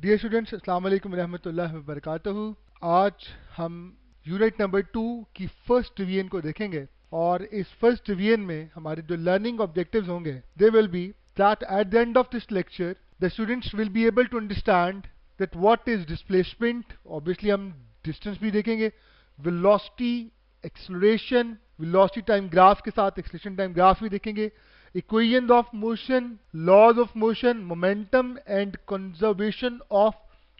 Dear students, अस्सलाम वालेकुम रहमतुल्लाहि व बरकातहू। आज हम यूनिट नंबर 2 की फर्स्ट डिवीजन को देखेंगे और इस फर्स्ट डिवीजन में हमारे जो लर्निंग ऑब्जेक्टिव्स होंगे they will be that at the end of this lecture the students will be able to understand that what is displacement. Obviously हम डिस्टेंस भी देखेंगे, velocity, acceleration, velocity time graph के साथ acceleration time graph भी देखेंगे, equations of motion, laws of motion, momentum and conservation of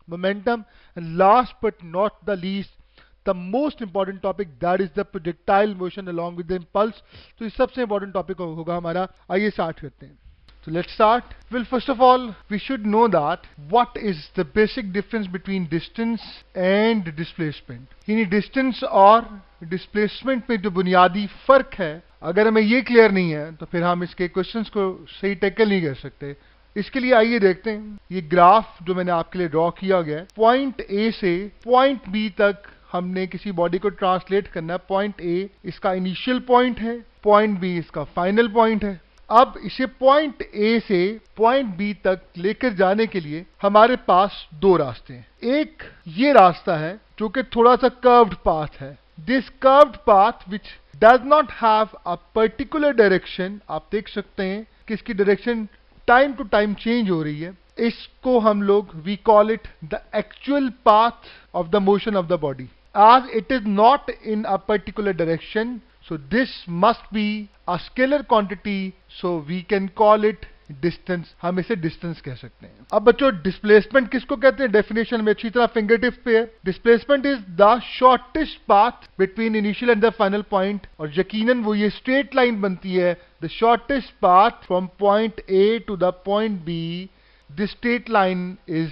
momentum, and last but not the least the most important topic, that is the projectile motion along with the impulse। तो इस सबसे important topic होगा हमारा। आइए start करते हैं। So let's start. Well, first of all, we should know that what is the basic difference between distance and displacement। यानी distance और displacement में जो बुनियादी फर्क है, अगर हमें ये क्लियर नहीं है तो फिर हम इसके क्वेश्चंस को सही टैकल नहीं कर सकते। इसके लिए आइए देखते हैं ये ग्राफ जो मैंने आपके लिए ड्रॉ किया गया है। पॉइंट ए से पॉइंट बी तक हमने किसी बॉडी को ट्रांसलेट करना है। पॉइंट ए इसका इनिशियल पॉइंट है, पॉइंट बी इसका फाइनल पॉइंट है। अब इसे पॉइंट ए से पॉइंट बी तक लेकर जाने के लिए हमारे पास दो रास्ते हैं। एक ये रास्ता है जो कि थोड़ा सा कर्व्ड पाथ है। This curved path which does not have a particular direction. आप देख सकते हैं कि इसकी direction time to time change हो रही है। इसको हम लोग we call it the actual path of the motion of the body, as it is not in a particular direction, so this must be a scalar quantity, so we can call it distance। हम इसे distance कह सकते हैं। अब बच्चों, displacement किसको कहते हैं? डेफिनेशन में अच्छी तरह फिंगर टिप पे है। Displacement is the shortest path between initial and the final point, और यकीनन वो ये स्ट्रेट लाइन बनती है। The shortest path from point A to the point B, this straight line is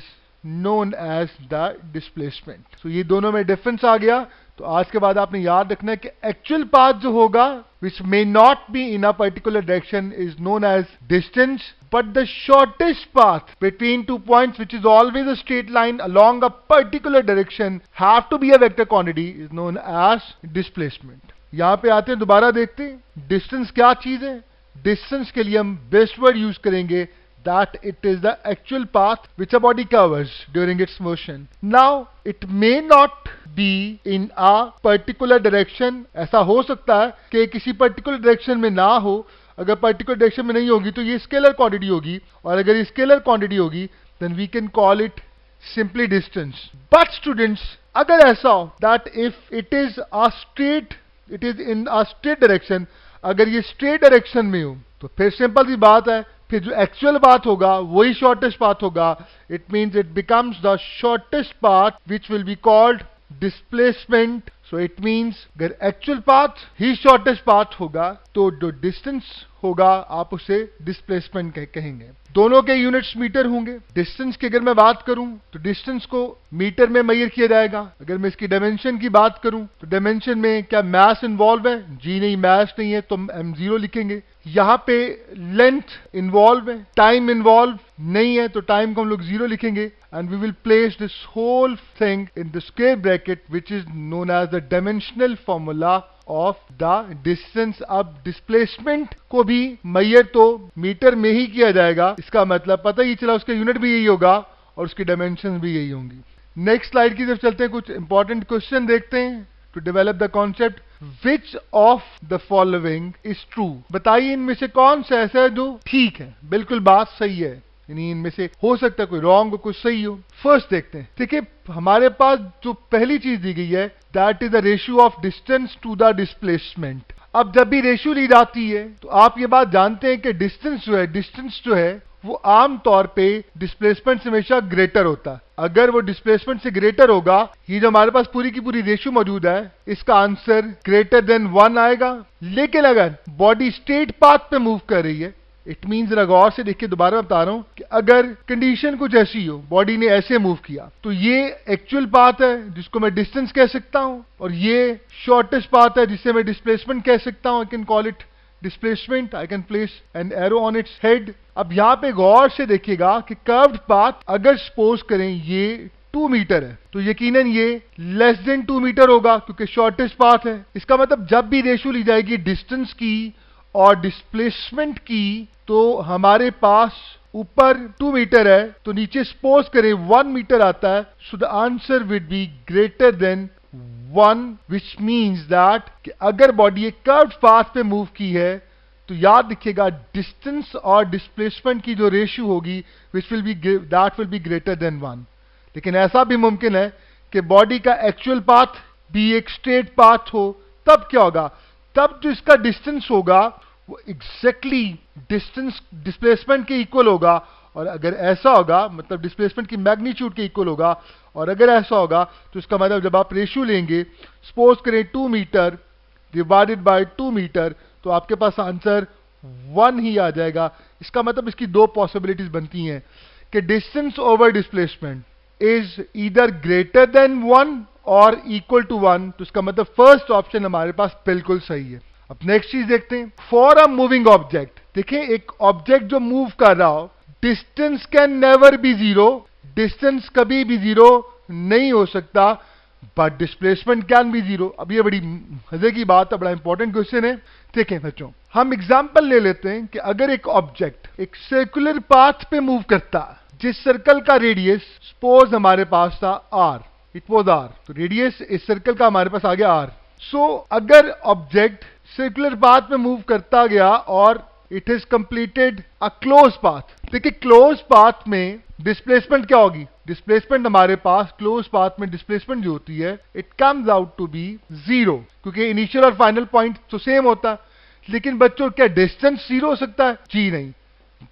known as the displacement। So ये दोनों में difference आ गया। तो आज के बाद आपने याद रखना है कि एक्चुअल पाथ जो होगा which may not be in a particular direction is known as distance, but the shortest path between 2 points which is always a straight line along a particular direction have to be a vector quantity is known as displacement। यहां पे आते हैं, दोबारा देखते हैं distance क्या चीज है। डिस्टेंस के लिए हम बेस्ट वर्ड यूज करेंगे that it is the actual path which a body covers during its motion। Now it may not be in a particular direction। ऐसा हो सकता है कि किसी particular direction में ना हो। अगर particular direction में नहीं होगी तो ये scalar quantity होगी, और अगर ये scalar quantity होगी then we can call it simply distance। But students, अगर ऐसा हो that if it is in a straight direction, अगर ये straight direction में हो तो फिर सिंपल सी बात है, फिर जो एक्चुअल पाथ होगा वही शॉर्टेस्ट पाथ होगा। It means it becomes the shortest path which will be called displacement. So it means अगर एक्चुअल पाथ ही शॉर्टेस्ट पाथ होगा तो जो डिस्टेंस होगा आप उसे डिस्प्लेसमेंट कहेंगे। दोनों के यूनिट्स मीटर होंगे। डिस्टेंस की अगर मैं बात करूं तो डिस्टेंस को मीटर में मेजर किया जाएगा। अगर मैं इसकी डायमेंशन की बात करूं तो डायमेंशन में क्या मैथ इन्वॉल्व है? जी नहीं, मैथ नहीं है तो m0 लिखेंगे। यहां पे लेंथ इन्वॉल्व है, टाइम इन्वॉल्व नहीं है तो टाइम को हम लोग 0 लिखेंगे। And we will place this whole thing in the square bracket which is known as the dimensional formula of the distance. अब डिस्प्लेसमेंट को भी मेजर तो मीटर में ही किया जाएगा, इसका मतलब पता ही चला उसका यूनिट भी यही होगा और उसकी डायमेंशन भी यही होंगी। नेक्स्ट स्लाइड की तरफ चलते हैं, कुछ इंपॉर्टेंट क्वेश्चन देखते हैं to develop the concept. Which of the following is true? बताइए इनमें से कौन सा ऐसा है जो ठीक है, बिल्कुल बात सही है। यानी इनमें से हो सकता है कोई रॉन्ग हो, कुछ सही हो। फर्स्ट देखते हैं। देखिए हमारे पास जो पहली चीज दी गई है that is the ratio of distance to the displacement. अब जब भी रेशियो ली जाती है तो आप ये बात जानते हैं कि डिस्टेंस जो है वो आम तौर पे डिस्प्लेसमेंट से हमेशा ग्रेटर होता है। अगर वो डिस्प्लेसमेंट से ग्रेटर होगा, ये जो हमारे पास पूरी की पूरी रेशियो मौजूद है, इसका आंसर ग्रेटर देन 1 आएगा। लेकिन अगर बॉडी स्ट्रेट पाथ पे मूव कर रही है, इट मीन्स जरा गौर से देखिए, दोबारा मैं बता रहा हूं कि अगर कंडीशन कुछ ऐसी हो, बॉडी ने ऐसे मूव किया तो ये एक्चुअल पाथ है जिसको मैं डिस्टेंस कह सकता हूं, और ये शॉर्टेस्ट पाथ है जिसे मैं डिस्प्लेसमेंट कह सकता हूं। I can call it displacement. I can place an arrow on its head. अब यहां पे गौर से देखिएगा कि कर्व्ड पाथ अगर सपोज करें ये 2 मीटर है तो यकीनन ये लेस देन 2 मीटर होगा क्योंकि शॉर्टेस्ट पाथ है। इसका मतलब जब भी रेशियो ली जाएगी डिस्टेंस की और डिस्प्लेसमेंट की तो हमारे पास ऊपर 2 मीटर है तो नीचे सपोज करें 1 मीटर आता है, so the answer would be greater than 1, which means that कि अगर बॉडी एक कर्व्ड पाथ पे मूव की है तो याद रखिएगा डिस्टेंस और डिस्प्लेसमेंट की जो रेशियो होगी which will be that will B greater than 1। लेकिन ऐसा भी मुमकिन है कि बॉडी का एक्चुअल पाथ भी एक स्ट्रेट पाथ हो, तब क्या होगा, तब जो इसका डिस्टेंस होगा वो एग्जैक्टली डिस्टेंस डिस्प्लेसमेंट के इक्वल होगा। और अगर ऐसा होगा मतलब डिस्प्लेसमेंट की मैग्नीट्यूड के इक्वल होगा, और अगर ऐसा होगा तो इसका मतलब जब आप रेशियो लेंगे, सपोज करें 2 मीटर डिवाइडेड बाय 2 मीटर, तो आपके पास आंसर 1 ही आ जाएगा। इसका मतलब इसकी दो पॉसिबिलिटीज बनती हैं कि distance over displacement is either greater than 1 और इक्वल टू 1, तो इसका मतलब फर्स्ट ऑप्शन हमारे पास बिल्कुल सही है। अब नेक्स्ट चीज देखते हैं, फॉर अ मूविंग ऑब्जेक्ट। देखिए एक ऑब्जेक्ट जो मूव कर रहा हो, distance can never be zero, distance कभी भी जीरो नहीं हो सकता, but displacement can be zero. अब ये बड़ी मजे की बात है, बड़ा इंपॉर्टेंट क्वेश्चन है। देखें बच्चों, हम एग्जांपल ले लेते हैं कि अगर एक ऑब्जेक्ट एक सर्कुलर पाथ पे मूव करता, जिस सर्कल का रेडियस सपोज हमारे पास था r, इट वाज r, तो रेडियस इस सर्कल का हमारे पास आ गया r। सो अगर ऑब्जेक्ट सर्कुलर पाथ पे मूव करता गया और it is completed a close path. देखिए क्लोज पाथ में डिस्प्लेसमेंट क्या होगी, डिस्प्लेसमेंट हमारे पास क्लोज पाथ में डिस्प्लेसमेंट जो होती है it comes out to be 0, क्योंकि इनिशियल और फाइनल पॉइंट तो सेम होता है। लेकिन बच्चों क्या डिस्टेंस 0 हो सकता है? जी नहीं,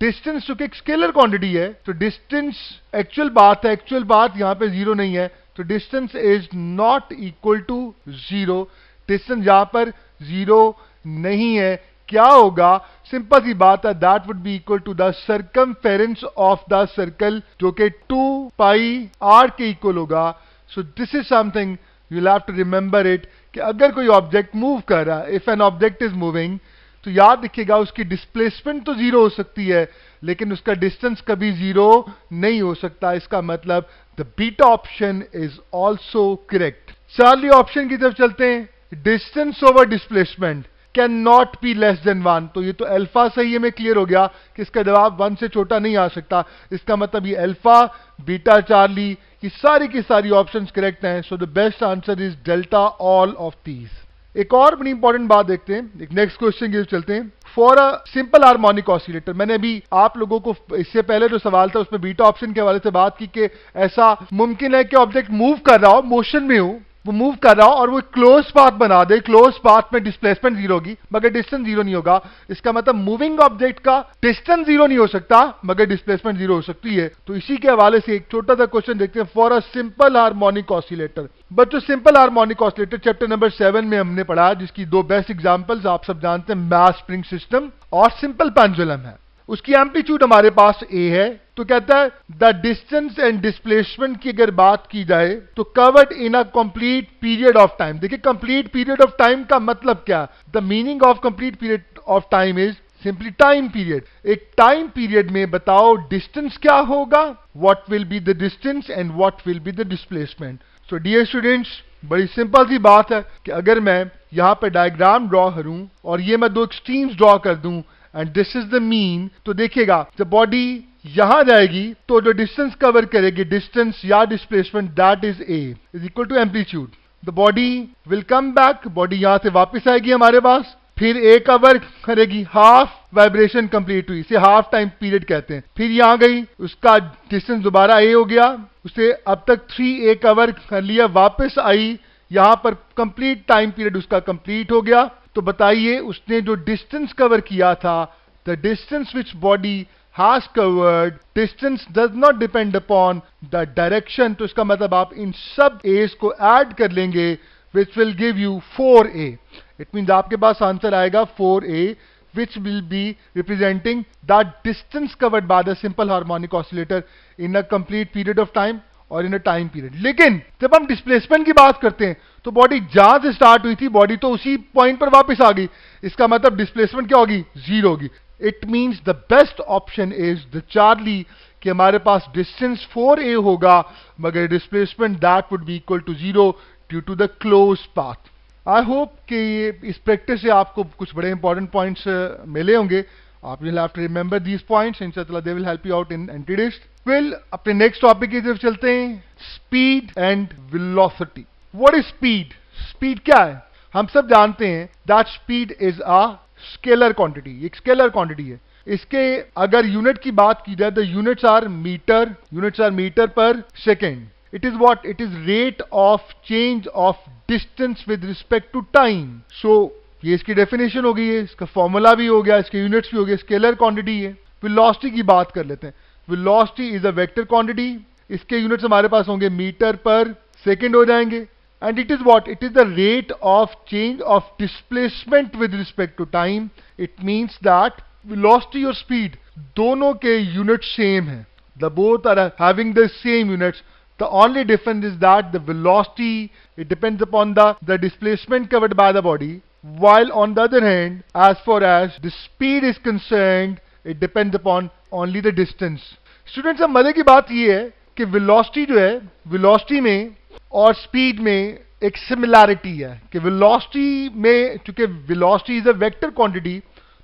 डिस्टेंस चूंकि एक स्केलर क्वांटिटी है तो डिस्टेंस एक्चुअल बात है, एक्चुअल बात यहां पे 0 नहीं है, तो distance is not equal to 0। Distance यहां पर 0 नहीं है। क्या होगा, सिंपल सी बात है, that would be equal to the circumference of the circle, जो कि 2 पाई r के इक्वल होगा। So this is something you will have to remember it, कि अगर कोई ऑब्जेक्ट मूव कर रहा है, if an object is moving, तो याद रखिएगा उसकी डिस्प्लेसमेंट तो 0 हो सकती है लेकिन उसका डिस्टेंस कभी 0 नहीं हो सकता। इसका मतलब the beta option is also correct. Charlie option की तरफ चलते हैं, distance over displacement can not be less than 1, तो ये तो अल्फा सही है, में क्लियर हो गया कि इसका जवाब 1 से छोटा नहीं आ सकता। इसका मतलब ये अल्फा बीटा चार्ली ये सारी की सारी ऑप्शंस करेक्ट हैं। So the best answer is delta all of these. एक और बड़ी इंपॉर्टेंट बात देखते हैं, एक नेक्स्ट क्वेश्चन की चलते हैं। For a simple harmonic oscillator, मैंने अभी आप लोगों को इससे पहले जो सवाल था उसमें बीटा ऑप्शन के हवाले से बात की कि ऐसा मुमकिन है कि ऑब्जेक्ट मूव कर रहा हो, मोशन में हो, वो मूव कर रहा हो और वो क्लोज पाथ बना दे, क्लोज पाथ में डिस्प्लेसमेंट 0 होगी मगर डिस्टेंस 0 नहीं होगा। इसका मतलब मूविंग ऑब्जेक्ट का डिस्टेंस 0 नहीं हो सकता मगर डिस्प्लेसमेंट 0 हो सकती है। तो इसी के हवाले से एक छोटा सा क्वेश्चन देखते हैं, for a simple harmonic oscillator. बच्चों simple harmonic oscillator chapter number 7 में हमने पढ़ा, जिसकी दो बेस्ट एग्जांपल्स आप सब जानते हैं, मैच स्प्रिंग सिस्टम और सिंपल पेंडुलम है। उसकी एम्पलीट्यूड हमारे पास a है, तो कहता है द डिस्टेंस एंड डिस्प्लेसमेंट की अगर बात की जाए तो covered in a complete period of time. देखिए कंप्लीट पीरियड ऑफ टाइम का मतलब क्या, the meaning of complete period of time is simply time period. एक टाइम पीरियड में बताओ डिस्टेंस क्या होगा, what will be the distance and what will be the displacement. So dear students, बड़ी simple सी बात है कि अगर मैं यहां पे डायग्राम ड्रॉ करूं और ये मैं दो एक्सट्रीम्स ड्रॉ कर दूं and this is the mean, तो देखिएगा जब बॉडी यहां जाएगी तो जो डिस्टेंस कवर करेगी, डिस्टेंस या displacement, that is a is equal to amplitude. The body will come back, body यहां से वापस आएगी हमारे पास, फिर a कवर करेगी, हाफ वाइब्रेशन कंप्लीट हुई, इसे हाफ टाइम पीरियड कहते हैं। फिर यहां गई, उसका डिस्टेंस दोबारा a हो गया, उसे अब तक 3a कवर कर लिया, वापस आई, यहां पर कंप्लीट टाइम पीरियड उसका कंप्लीट हो गया। तो बताइए उसने जो डिस्टेंस कवर किया था, the distance which body has covered, distance does not depend upon the direction, तो इसका मतलब आप इन सब a's को ऐड कर लेंगे which will give you 4a. It means आपके पास आंसर आएगा 4a which will be representing the distance covered by the simple harmonic oscillator in a complete period of time और इन अ टाइम पीरियड। लेकिन जब हम displacement की बात करते हैं तो बॉडी जहां से स्टार्ट हुई थी, बॉडी तो उसी पॉइंट पर वापस आ गई, इसका मतलब डिस्प्लेसमेंट क्या होगी, 0 होगी। It means the best option is the Charlie, कि हमारे पास डिस्टेंस 4a होगा मगर displacement that would be equal to 0 due to the close path. I hope कि इस प्रैक्टिस से आपको कुछ बड़े इंपॉर्टेंट पॉइंट्स मिले होंगे। आप will have to remember these points, इंशाल्लाह they will help you out in entry test. फिर अपने नेक्स्ट टॉपिक की तरफ चलते हैं, speed and velocity. What is speed? Speed क्या है? हम सब जानते हैं that speed is a scalar quantity, एक स्केलर क्वांटिटी है। इसके अगर यूनिट की बात की जाए, द यूनिट्स आर मीटर पर second. It is what? It is rate of change of distance with respect to time. So ये इसकी डेफिनेशन हो गई है, इसका फॉर्मूला भी हो गया, इसके यूनिट्स भी हो गए, स्केलर क्वांटिटी है। वेलोसिटी की बात कर लेते हैं। Velocity is a vector quantity, इसके यूनिट्स हमारे पास होंगे मीटर पर सेकेंड हो जाएंगे। And it is what? It is the rate of change of displacement with respect to time. It means that velocity और स्पीड दोनों के यूनिट सेम है, the both are having the same units. The only difference is that the velocity, it depends upon the displacement covered by the body, while on the other hand, as far as the speed is concerned, it depends upon only the distance. Students, अब मजे की बात ये है कि velocity जो है, velocity में और speed में एक similarity है कि velocity में, चूंकि velocity is a vector quantity,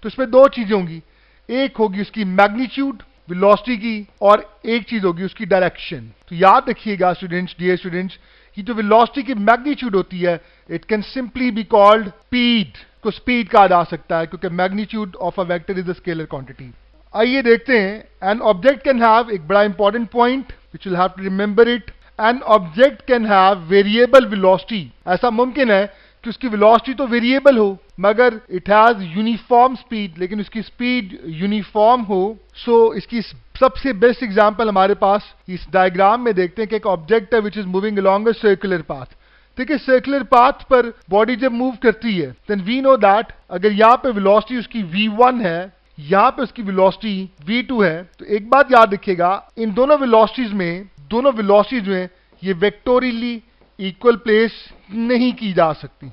तो इसमें दो चीजें होंगी, एक होगी उसकी मैग्नीट्यूड वेलोसिटी की, और एक चीज होगी उसकी डायरेक्शन। तो याद रखिएगा स्टूडेंट्स, डियर स्टूडेंट्स, कि जो वेलोसिटी की मैग्नीट्यूड होती है, it can simply be called speed, को स्पीड कहा जा सकता है क्योंकि magnitude of a vector is a scalar quantity. आइए देखते हैं, एन ऑब्जेक्ट कैन हैव, एक बड़ा important point which will have to remember it, an object can have variable velocity. ऐसा मुमकिन है कि उसकी वेलोसिटी तो वेरिएबल हो मगर इट हैज यूनिफॉर्म स्पीड, लेकिन उसकी स्पीड यूनिफॉर्म हो। सो इसकी सबसे बेस्ट एग्जांपल हमारे पास इस डायग्राम में देखते हैं कि एक ऑब्जेक्ट है which is moving along a circular path. देखिए सर्कुलर पाथ पर बॉडी जब मूव करती है, देन वी नो दैट अगर यहाँ पे वेलोसिटी उसकी v1 है, यहाँ पे उसकी वेलोसिटी v2 है, तो एक बात याद रखिएगा, इन दोनों वेलोसिटीज में, दोनों वेलोसिटीज में ये वेक्टोरियली इक्वल प्लेस नहीं की जा सकती।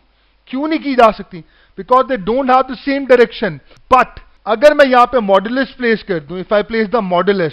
क्यों नहीं की जा सकती? Because they don't have the same direction. But अगर मैं यहां पे मॉडुलस प्लेस कर दूं, if I place the modulus,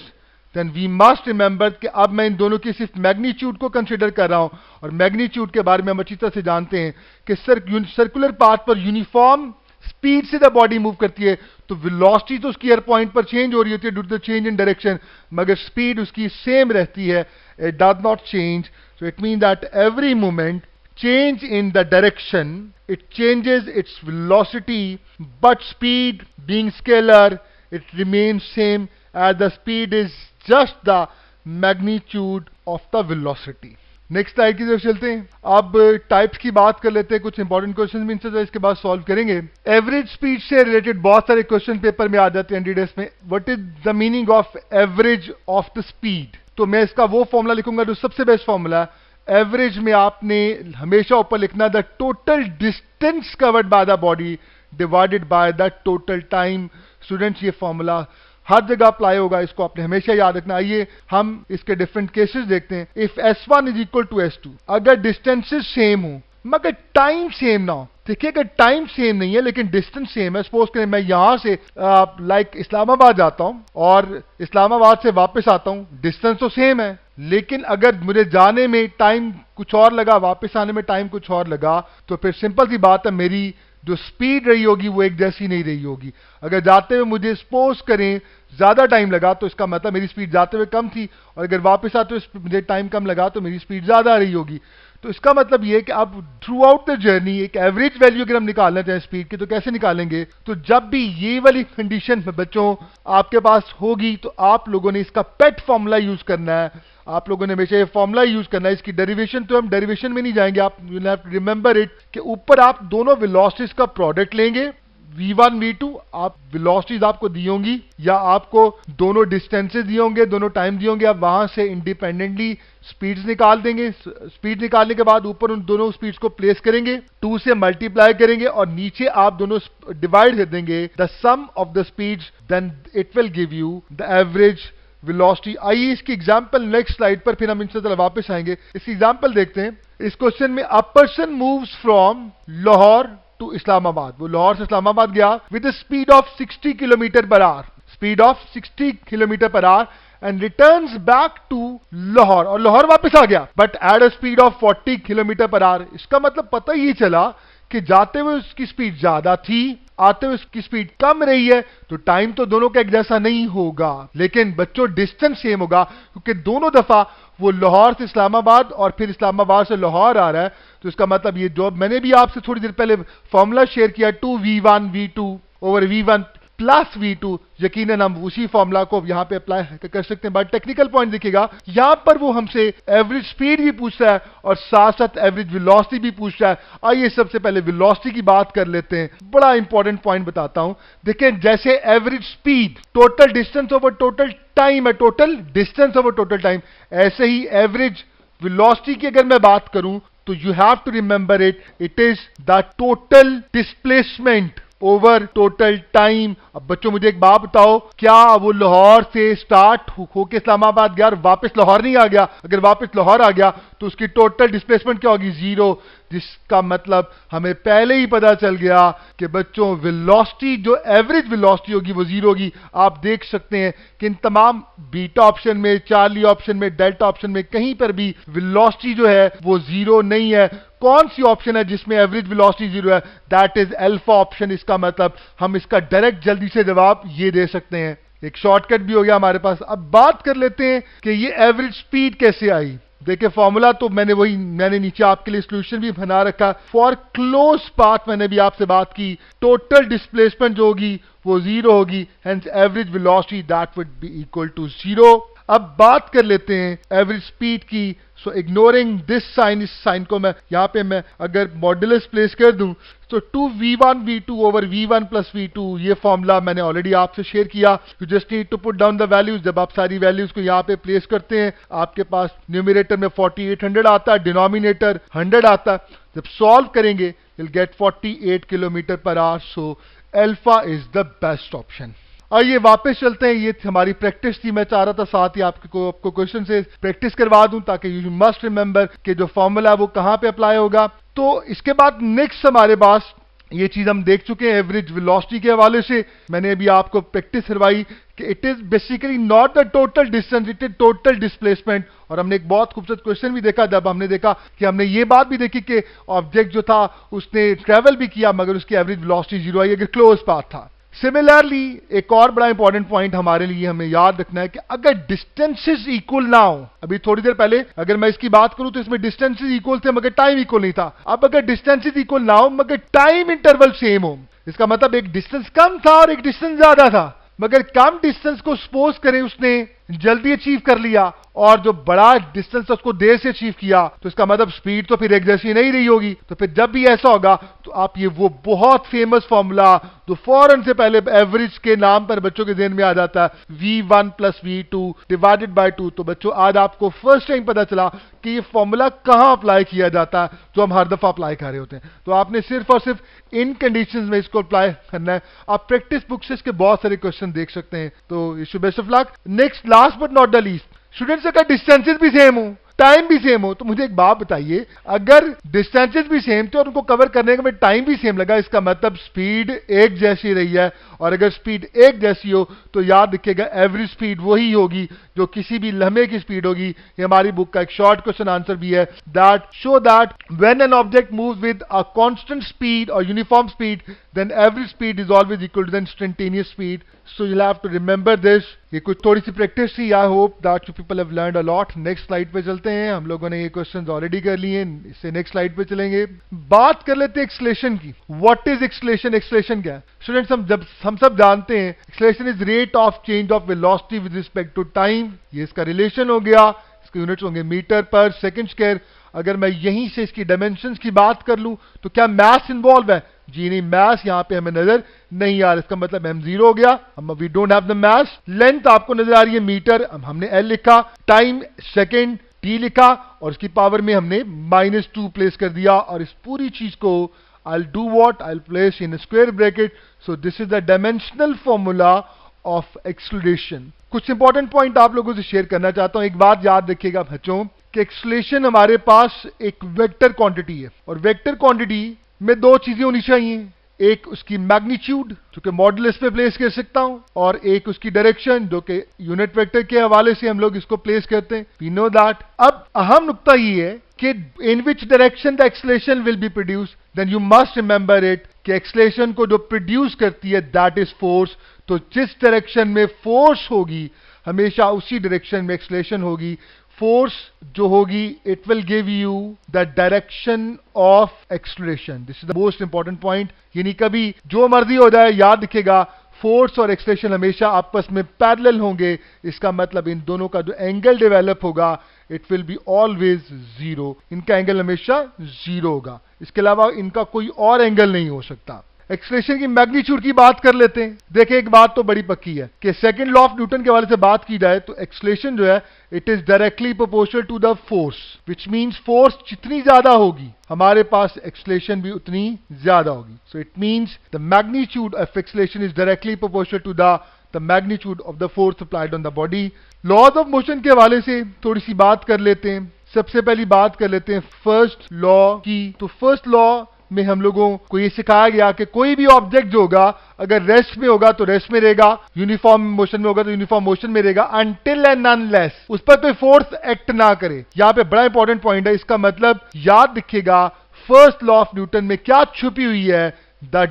then we must remember कि अब मैं इन दोनों की सिर्फ मैग्नीट्यूड को कंसिडर कर रहा हूं, और मैग्नीट्यूड के बारे में हम अच्छी तरह से जानते हैं कि सर्कुलर पाथ पर यूनिफॉर्म स्पीड से द बॉडी मूव करती है, तो वेलोसिटी तो उसकी हर पॉइंट पर चेंज हो रही होती है due to the change in direction, मगर स्पीड उसकी सेम रहती है, it does not change. So it mean that every moment change in the direction, it changes its velocity, but speed being scalar, it remains same as the speed is just the magnitude of the velocity. Next type की तरफ चलते हैं। अब types की बात कर लेते हैं, कुछ इंपॉर्टेंट क्वेश्चन भी इनसे इसके बाद सॉल्व करेंगे। एवरेज स्पीड से रिलेटेड बहुत सारे क्वेश्चन पेपर में आ जाते हैं एनडीडीएस में। What is the meaning of average of the speed? तो मैं इसका वो फॉर्मूला लिखूंगा जो सबसे बेस्ट फॉर्मूला है। एवरेज में आपने हमेशा ऊपर लिखना the total distance covered by the body divided by the total time. Students, ये फॉर्मूला हर जगह अप्लाई होगा, इसको आपने हमेशा याद रखना। आइए हम इसके डिफरेंट केसेस देखते हैं। If S1 is equal to S2, अगर डिस्टेंसेस सेम हो मगर टाइम सेम ना हो, देखिए अगर टाइम सेम नहीं है लेकिन डिस्टेंस सेम है, सपोज करें मैं यहां से लाइक इस्लामाबाद जाता हूं और इस्लामाबाद से वापस आता हूं, डिस्टेंस तो सेम है, लेकिन अगर मुझे जाने में टाइम कुछ और लगा, वापस आने में टाइम कुछ और लगा, तो फिर सिंपल सी बात है, मेरी जो स्पीड रही होगी वो एक जैसी नहीं रही होगी। अगर जाते हुए मुझे सपोज करें ज्यादा टाइम लगा तो इसका मतलब मेरी स्पीड जाते हुए कम थी, और अगर वापस आते हुए मुझे टाइम कम लगा तो मेरी स्पीड ज्यादा रही होगी। तो इसका मतलब ये कि अब थ्रू आउट द जर्नी एक एवरेज वैल्यू अगर हम निकालना चाहें स्पीड की, तो कैसे निकालेंगे? तो जब भी ये वाली कंडीशन बच्चों आपके पास होगी तो आप लोगों ने इसका पेट फॉर्मूला यूज करना है। आप लोगों ने हमेशा ये फॉर्मूला यूज करना है। इसकी डेरिवेशन तो हम डेरिवेशन में नहीं जाएंगे, आप you have to remember it कि ऊपर आप दोनों वेलोसिटीज का प्रोडक्ट लेंगे, v1 v2, आप वेलोसिटीज आपको दी होंगी या आपको दोनों डिस्टेंसेस दिए होंगे, दोनों टाइम दिए होंगे, आप वहां से इंडिपेंडेंटली स्पीड्स निकाल देंगे। स्पीड निकालने के बाद ऊपर उन दोनों स्पीड्स को प्लेस करेंगे, 2 से मल्टीप्लाई करेंगे और नीचे आप दोनों डिवाइड कर देंगे the sum of the speeds, then it will give you the average velocity. आइए इसकी एग्जांपल नेक्स्ट स्लाइड पर, फिर हम इनसे तरह वापस आएंगे। इस एग्जांपल देखते हैं। इस क्वेश्चन में a person moves from Lahore to Islamabad, वो लाहौर से इस्लामाबाद गया with speed of 60 kilometre per hour, speed of 60 kilometre per hour, and returns back to Lahore, और लाहौर वापस आ गया but at a speed of 40 kilometre per hour. इसका मतलब पता ही चला कि जाते हुए उसकी स्पीड ज्यादा थी आते हुए उसकी स्पीड कम रही है तो टाइम तो दोनों का एक जैसा नहीं होगा, लेकिन बच्चों डिस्टेंस सेम होगा, क्योंकि दोनों दफा वो लाहौर से इस्लामाबाद और फिर इस्लामाबाद से लाहौर आ रहा है। तो इसका मतलब ये जो मैंने भी आपसे थोड़ी देर पहले फॉर्मूला शेयर किया 2v1 v2 over v1 plus v2, यकीनन हम उसी फॉर्मूला को यहां पे अप्लाई कर सकते हैं। बट टेक्निकल पॉइंट देखिएगा, यहां पर वो हमसे एवरेज स्पीड भी पूछता है और साथ साथ एवरेज वेलोसिटी भी पूछता है। आइए सबसे पहले वेलोसिटी की बात कर लेते हैं, बड़ा इंपॉर्टेंट पॉइंट बताता हूं। देखें, जैसे average speed total distance over total time है, total distance over total time, ऐसे ही एवरेज वेलोसिटी की अगर मैं बात करूं तो you have to remember it is the total displacement over total time. अब बच्चों मुझे एक बात बताओ, क्या वो लाहौर से स्टार्ट होके इस्लामाबाद गया और वापस लाहौर नहीं आ गया? अगर वापस लाहौर आ गया तो उसकी टोटल डिस्प्लेसमेंट क्या होगी? 0। जिसका मतलब हमें पहले ही पता चल गया कि बच्चों वेलोसिटी जो एवरेज वेलोसिटी होगी वो 0 होगी। आप देख सकते हैं कि इन तमाम बीटा ऑप्शन में, चार्ली ऑप्शन में, डेल्टा ऑप्शन में कहीं पर भी वेलोसिटी जो है वो 0 नहीं है। कौन सी ऑप्शन है जिसमें एवरेज वेलोसिटी 0 है? That is alpha option. इसका मतलब हम इसका डायरेक्ट जल्दी से जवाब ये दे सकते हैं, एक शॉर्टकट भी हो गया हमारे पास। अब बात कर लेते हैं कि ये एवरेज स्पीड कैसे आई। देखिए फॉर्मूला तो मैंने नीचे आपके लिए सॉल्यूशन भी बना रखा। फॉर क्लोज पाथ मैंने भी आपसे बात की, टोटल डिस्प्लेसमेंट जो होगी वो 0 होगी, hence average velocity that would be equal to 0। अब बात कर लेते हैं एवरेज स्पीड की। सो इग्नोरिंग दिस साइन, इस साइन को मैं यहां पे मैं अगर मॉड्यूलस प्लेस कर दूं तो 2v1 v2 over v1 plus v2, ये फॉर्मूला मैंने ऑलरेडी आपसे शेयर किया। You just need to put down the values. जब आप सारी वैल्यूज को यहां पे प्लेस करते हैं, आपके पास न्यूमरेटर में 4800 आता है, डिनोमिनेटर 100 आता है। जब सॉल्व करेंगे you'll get 48 kilometre per our. So alpha is the best option. आइए वापस चलते हैं, ये हमारी प्रैक्टिस थी। मैं चाह रहा था साथ ही आपको क्वेश्चन से प्रैक्टिस करवा दूं ताकि यू मस्ट रिमेंबर कि जो फॉर्मूला है वो कहां पे अप्लाई होगा। तो इसके बाद नेक्स्ट हमारे पास ये चीज हम देख चुके हैं एवरेज वेलोसिटी के हवाले से। मैंने अभी आपको प्रैक्टिस करवाई कि it is basically not the total distance, it is total displacement. और हमने एक बहुत खूबसूरत क्वेश्चन भी देखा, जब हमने देखा कि हमने ये बात भी देखी कि ऑब्जेक्ट जो था उसने ट्रेवल भी किया मगर उसकी एवरेज वेलोसिटी 0 आई अगर क्लोज पाथ था। सिमिलरली एक और बड़ा इंपॉर्टेंट पॉइंट हमारे लिए हमें याद रखना है कि अगर डिस्टेंसेस इक्वल ना हो, अभी थोड़ी देर पहले अगर मैं इसकी बात करूं तो इसमें डिस्टेंसेस इक्वल थे मगर टाइम इक्वल नहीं था। अब अगर डिस्टेंसेस इक्वल ना हो मगर टाइम इंटरवल सेम हो, इसका मतलब एक डिस्टेंस कम था और एक डिस्टेंस ज्यादा था, मगर कम डिस्टेंस को सपोज करें उसने जल्दी अचीव कर लिया और जो बड़ा डिस्टेंस उसको देर से अचीव किया, तो इसका मतलब स्पीड तो फिर एक जैसी नहीं रही होगी। तो फिर जब भी ऐसा होगा तो आप ये वो बहुत फेमस फॉर्मूला जो फौरन से पहले एवरेज के नाम पर बच्चों के ज़हन में आ जाता है, v1 plus v2 divided by 2। तो बच्चों आज आपको फर्स्ट टाइम पता चला कि ये फॉर्मूला कहां अप्लाई किया जाता है जो हम हर दफा अप्लाई कर रहे होते हैं। तो आपने सिर्फ और सिर्फ इन कंडीशंस में इसको अप्लाई करना है। आप प्रैक्टिस बुक से इसके बहुत सारे क्वेश्चन देख सकते हैं। तो wish you best of luck. Next last but not the least, students अगर डिस्टेंसेस भी सेम हो, टाइम भी सेम हो, तो मुझे एक बात बताइए, अगर डिस्टेंसेस भी सेम थे और उनको कवर करने में टाइम भी सेम लगा, इसका मतलब स्पीड एक जैसी रही है। और अगर स्पीड एक जैसी हो तो याद रखिएगा एवरेज स्पीड वही होगी जो किसी भी लम्हे की स्पीड होगी। ये हमारी बुक का एक शॉर्ट क्वेश्चन आंसर भी है, that show that when an object moves with a constant speed और uniform speed then average speed is always equal to the instantaneous speed. So you have to remember this. ये कुछ थोड़ी सी practice थी। I hope that you people have learned a lot. Next slide पे चलते हैं। हम लोगों ने ये क्वेश्चंस ऑलरेडी कर लिए हैं, इससे नेक्स्ट स्लाइड पे चलेंगे। बात कर लेते हैं एक्सेलरेशन की। What is acceleration? एक्सेलरेशन क्या है स्टूडेंट्स? हम सब जानते हैं acceleration is rate of change of velocity with respect to time. ये इसका रिलेशन हो गया, इसके यूनिट्स होंगे मीटर पर सेकंड स्क्वायर। अगर मैं यहीं से इसकी डायमेंशंस की बात कर लूं तो क्या मैथ इन्वॉल्व है? जी नहीं, मैथ यहां पे हमें नजर नहीं आ रहा। इसका मतलब m0 हो गया, हम we don't have the math. Length आपको नजर आ रही है मीटर, हमने l लिखा, टाइम सेकंड t लिखा और इसकी पावर में हमने -2 प्लेस कर दिया। और इस पूरी चीज को I'll do what? I'll place in a square bracket. So this is the dimensional formula of acceleration. कुछ इंपॉर्टेंट पॉइंट आप लोगों से शेयर करना चाहता हूं। एक बात याद रखिएगा बच्चों कि एक्सेलरेशन हमारे पास एक वेक्टर क्वांटिटी है और वेक्टर क्वांटिटी में दो चीजें होनी चाहिए, एक उसकी मैग्नीट्यूड जो कि मॉडुलस पे प्लेस कर सकता हूं और एक उसकी डायरेक्शन जो कि यूनिट वेक्टर के हवाले से हम लोग इसको प्लेस करते हैं। We know that. अब अहम नुक्ता ये है कि in which direction the acceleration will be produce, then you must remember it कि एक्सलेशन को जो प्रोड्यूस करती है दैट इज फोर्स। तो जिस डायरेक्शन में फोर्स होगी हमेशा उसी डायरेक्शन में एक्सलेशन होगी। फोर्स जो होगी it will give you the direction of acceleration. This is the most important point. यानी कभी जो मर्जी हो जाए याद रखिएगा फोर्स और एक्सलेशन हमेशा आपस में पैरेलल होंगे। इसका मतलब इन दोनों का जो एंगल डेवलप होगा it will be always zero. इनका एंगल हमेशा जीरो होगा, इसके अलावा इनका कोई और एंगल नहीं हो सकता। एक्सलेशन की मैग्नीट्यूड की बात कर लेते हैं। देखिए एक बात तो बड़ी पक्की है कि सेकंड लॉ ऑफ न्यूटन के हवाले से बात की जाए तो एक्सलेशन जो है it is directly proportional to the force, which means force जितनी ज्यादा होगी हमारे पास एक्सलेशन भी उतनी ज्यादा होगी। So it means the magnitude of acceleration is directly proportional to the magnitude of the force applied on the body. Laws of motion के हवाले से थोड़ी सी बात कर लेते हैं। सबसे पहली बात कर लेते हैं फर्स्ट लॉ की। तो फर्स्ट लॉ में हम लोगों को ये सिखाया गया कि कोई भी ऑब्जेक्ट जो होगा अगर रेस्ट में होगा तो रेस्ट में रहेगा, यूनिफॉर्म मोशन में होगा तो यूनिफॉर्म मोशन में रहेगा, अनटिल एंड अनलेस उस पर कोई फोर्स एक्ट ना करे। यहां पे बड़ा इंपॉर्टेंट पॉइंट है। इसका मतलब याद रखिएगा फर्स्ट लॉ ऑफ न्यूटन में क्या छुपी हुई है, द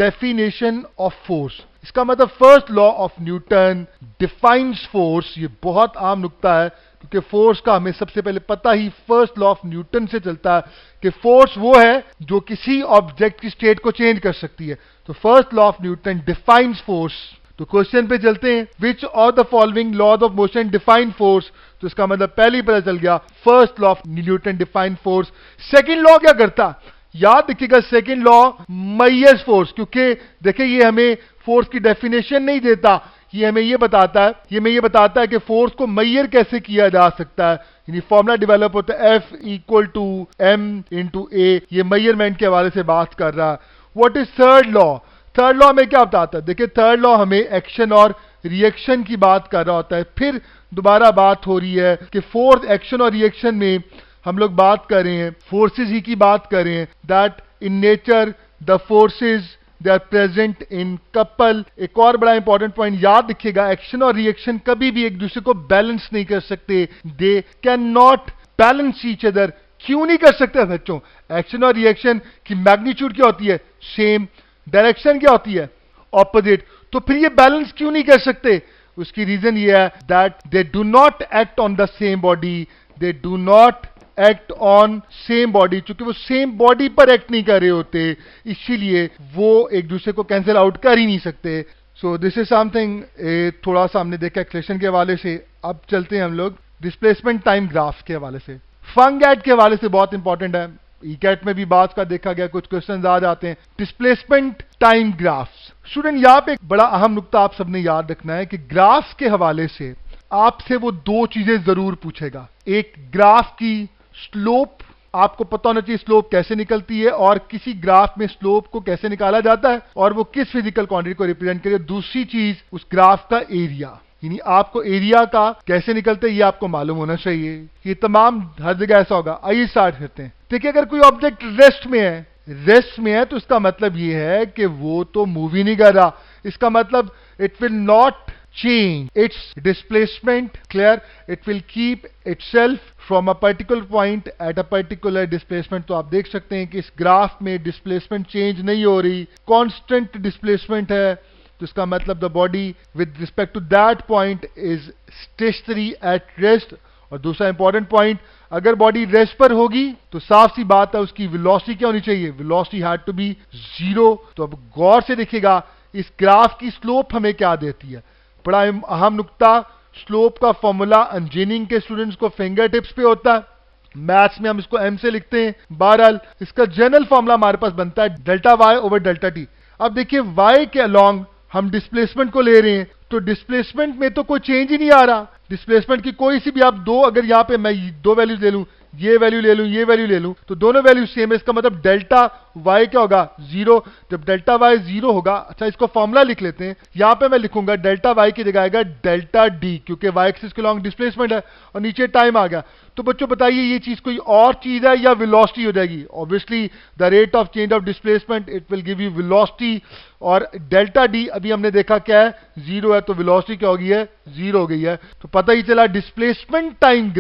डेफिनेशन ऑफ फोर्स। इसका मतलब first law of Newton defines force. ये बहुत आम नुक्ता है क्योंकि फोर्स का हमें सबसे पहले पता ही फर्स्ट लॉ ऑफ न्यूटन से चलता है कि फोर्स वो है जो किसी ऑब्जेक्ट की स्टेट को चेंज कर सकती है। तो first law of Newton defines force. तो क्वेश्चन पे चलते हैं, which of the following laws of motion define force. तो इसका मतलब पहले ही पता चल गया first law of Newton define force. Second law क्या करता, याद रखिएगा सेकेंड लॉ मैयर्स फोर्स। क्योंकि देखिए ये हमें फोर्स की डेफिनेशन नहीं देता, ये हमें ये बताता है कि फोर्स को मैयर कैसे किया जा सकता है। यानी फॉर्मूला डेवलप होता है F equal to M into A। ये मेजरमेंट के हवाले से बात कर रहा है। What is third law. Third law हमें क्या बताता है, देखिए थर्ड लॉ हमें एक्शन और रिएक्शन की बात कर रहा होता है। फिर दोबारा बात हो रही है कि फोर्स एक्शन और रिएक्शन में हम लोग बात कर रहे हैं फोर्सेज ही की बात कर रहे हैं। That in nature the forces they are present in couple. एक और बड़ा इंपॉर्टेंट पॉइंट याद रखिएगा, एक्शन और रिएक्शन कभी भी एक दूसरे को बैलेंस नहीं कर सकते। They can not balance each other. क्यों नहीं कर सकते बच्चों, एक्शन और रिएक्शन की मैग्नीट्यूड क्या होती है, सेम। डायरेक्शन क्या होती है, ऑपोजिट। तो फिर ये बैलेंस क्यों नहीं कर सकते, उसकी रीजन ये है that they do not act on the same body. They do not act on same body. चूंकि वो सेम बॉडी पर एक्ट नहीं कर रहे होते इसीलिए वो एक दूसरे को कैंसिल आउट कर ही नहीं सकते। सो दिस इज समथिंग थोड़ा सा हमने देखा एक्सलेशन के हवाले से। अब चलते हैं हम लोग डिस्प्लेसमेंट टाइम ग्राफ के हवाले से। फंगैट के हवाले से बहुत इंपॉर्टेंट है, ईकैट में भी बात का देखा गया, कुछ क्वेश्चन आ जाते हैं। Displacement time graphs. स्टूडेंट यहां पे एक बड़ा अहम नुक्ता आप सबने याद रखना है कि ग्राफ के हवाले से आपसे वो दो चीजें जरूर पूछेगा। एक ग्राफ की स्लोप, आपको पता होना चाहिए स्लोप कैसे निकलती है और किसी ग्राफ में स्लोप को कैसे निकाला जाता है और वो किस फिजिकल क्वांटिटी को रिप्रेजेंट करे। दूसरी चीज उस ग्राफ का एरिया, यानी आपको एरिया का कैसे निकलते हैं ये आपको मालूम होना चाहिए। ये तमाम हर जगह ऐसा होगा। आइए स्टार्ट करते हैं। देखिए अगर कोई ऑब्जेक्ट रेस्ट में है तो इसका मतलब ये है कि वो तो मूव ही नहीं कर रहा। इसका मतलब it will not change its displacement, clear, it will keep itself from a particular point at a particular displacement। तो आप देख सकते हैं कि इस ग्राफ में डिस्प्लेसमेंट चेंज नहीं हो रही, कांस्टेंट डिस्प्लेसमेंट है। तो इसका मतलब the body with respect to that point is stationary at rest. और दूसरा इंपॉर्टेंट पॉइंट, अगर बॉडी रेस्ट पर होगी तो साफ सी बात है उसकी वेलोसिटी क्या होनी चाहिए, velocity had to be zero. तो अब गौर से देखिएगा इस ग्राफ की स्लोप हमें क्या देती है। बड़ा अहम नुक्ता, स्लोप का फॉर्मूला इंजीनियरिंग के स्टूडेंट्स को फिंगर टिप्स पे होता है, मैथ्स में हम इसको m से लिखते हैं। बहरहाल इसका जनरल फॉर्मूला हमारे पास बनता है delta y over delta t। अब देखिए y के अलोंग हम डिस्प्लेसमेंट को ले रहे हैं तो डिस्प्लेसमेंट में तो कोई चेंज ही नहीं आ रहा। डिस्प्लेसमेंट की कोई सी भी आप दो, अगर यहां पे मैं दो वैल्यूज ले लूं, ये वैल्यू ले लूं, ये वैल्यू ले लूं, तो दोनों वैल्यू सेम है। इसका मतलब डेल्टा y क्या होगा, 0। जब डेल्टा y 0 होगा, अच्छा इसको फॉर्मूला लिख लेते हैं, यहां पे मैं लिखूंगा डेल्टा y की जगह आएगा डेल्टा d, क्योंकि y एक्सिस के लॉन्ग डिस्प्लेसमेंट है और नीचे टाइम आ गया। तो बच्चों बताइए ये चीज कोई और चीज है या वेलोसिटी हो जाएगी? Obviously the rate of change of displacement it will give you velocity, और डेल्टा डी अभी हमने देखा क्या है, 0 है, तो वेलोसिटी क्या हो गई है, 0 हो गई है। तो पता ही चला डिस्प्लेसमेंट टाइम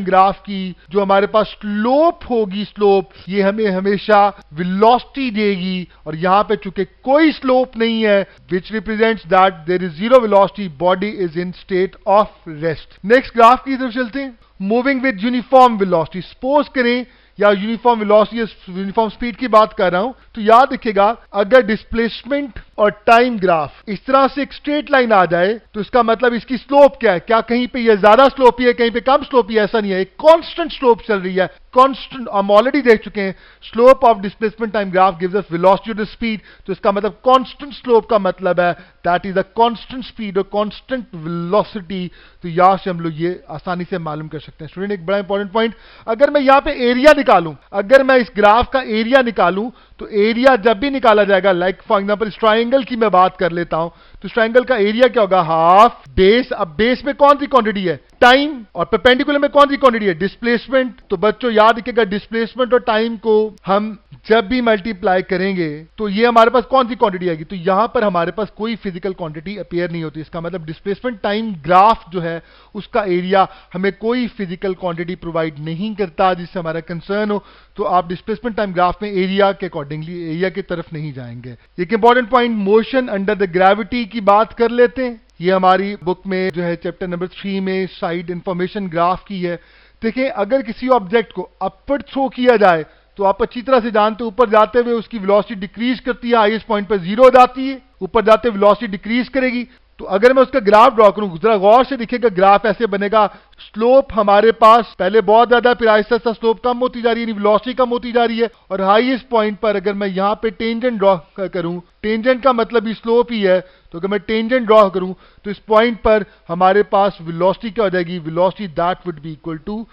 ग्राफ की जो हमारे पास स्लोप होगी, स्लोप ये हमें हमेशा वेलोसिटी देगी, और यहां पे चूंकि कोई स्लोप नहीं है which represents that there is 0 velocity, body is in state of rest. Next graph की तरफ चलते हैं। Moving with uniform velocity, suppose करें या यूनिफॉर्म वेलोसिटी या यूनिफॉर्म स्पीड की बात कर रहा हूं, तो याद रखिएगा अगर डिस्प्लेसमेंट और टाइम ग्राफ इस तरह से एक स्ट्रेट लाइन आ जाए तो इसका मतलब इसकी स्लोप क्या है, क्या कहीं पे ये ज्यादा स्लोप ही है, कहीं पे कम स्लोप ही है, ऐसा नहीं है, एक कांस्टेंट स्लोप चल रही है, कांस्टेंट। हम ऑलरेडी देख चुके हैं slope of displacement time graph gives us velocity to speed, तो इसका मतलब कांस्टेंट स्लोप का मतलब है that is a constant speed और कांस्टेंट वेलोसिटी। तो यहां से हम लोग ये आसानी से मालूम कर सकते हैं। स्टूडेंट एक बड़ा इंपॉर्टेंट पॉइंट, अगर मैं यहां पे एरिया निकालूं, अगर मैं इस ग्राफ का एरिया निकालूं, तो एरिया जब भी निकाला जाएगा, लाइक फॉर एग्जांपल इस ट्रायंगल की मैं बात कर लेता हूं, तो इस ट्रायंगल का एरिया क्या होगा, हाफ बेस। अब बेस में कौन सी क्वांटिटी है, टाइम, और परपेंडिकुलर में कौन सी क्वांटिटी है, डिस्प्लेसमेंट। तो बच्चों याद रखिएगा डिस्प्लेसमेंट और टाइम को हम जब भी मल्टीप्लाई करेंगे तो ये हमारे पास कौन सी क्वांटिटी आएगी, तो यहां पर हमारे पास कोई फिजिकल क्वांटिटी अपीयर नहीं होती। इसका मतलब डिस्प्लेसमेंट टाइम ग्राफ जो है उसका एरिया हमें कोई फिजिकल क्वांटिटी प्रोवाइड नहीं करता जिससे हमारा कंसर्न हो। तो आप डिस्प्लेसमेंट टाइम ग्राफ में एरिया के अकॉर्डिंगली एरिया की तरफ नहीं जाएंगे। एक important point, motion under the gravity की बात कर लेते हैं। ये हमारी बुक में जो है चैप्टर नंबर 3 में साइड इंफॉर्मेशन ग्राफ की है। देखिए अगर किसी ऑब्जेक्ट को अपवर्ड थ्रो किया जाए तो आप अच्छी तरह से जानते हो ऊपर जाते हुए उसकी वेलोसिटी डिक्रीज करती है, हाईएस्ट पॉइंट पर 0 हो जाती है, ऊपर जाते हुए वेलोसिटी डिक्रीज करेगी। तो अगर मैं उसका ग्राफ ड्रॉ करूं, जरा गौर से दिखेगा ग्राफ ऐसे बनेगा, स्लोप हमारे पास पहले बहुत ज्यादा, फिर आहिस्ता आहिस्ता स्लोप कम होती जा रही है, वेलोसिटी कम होती जा रही है, और हाईएस्ट पॉइंट पर अगर मैं यहां पे टेंजेंट ड्रॉ करूं, टेंजेंट का मतलब भी स्लोप ही है, तो अगर मैं टेंजेंट ड्रॉ करूं तो इस पॉइंट पर हमारे पास वेलोसिटी क्या हो जाएगी, velocity that would be equal to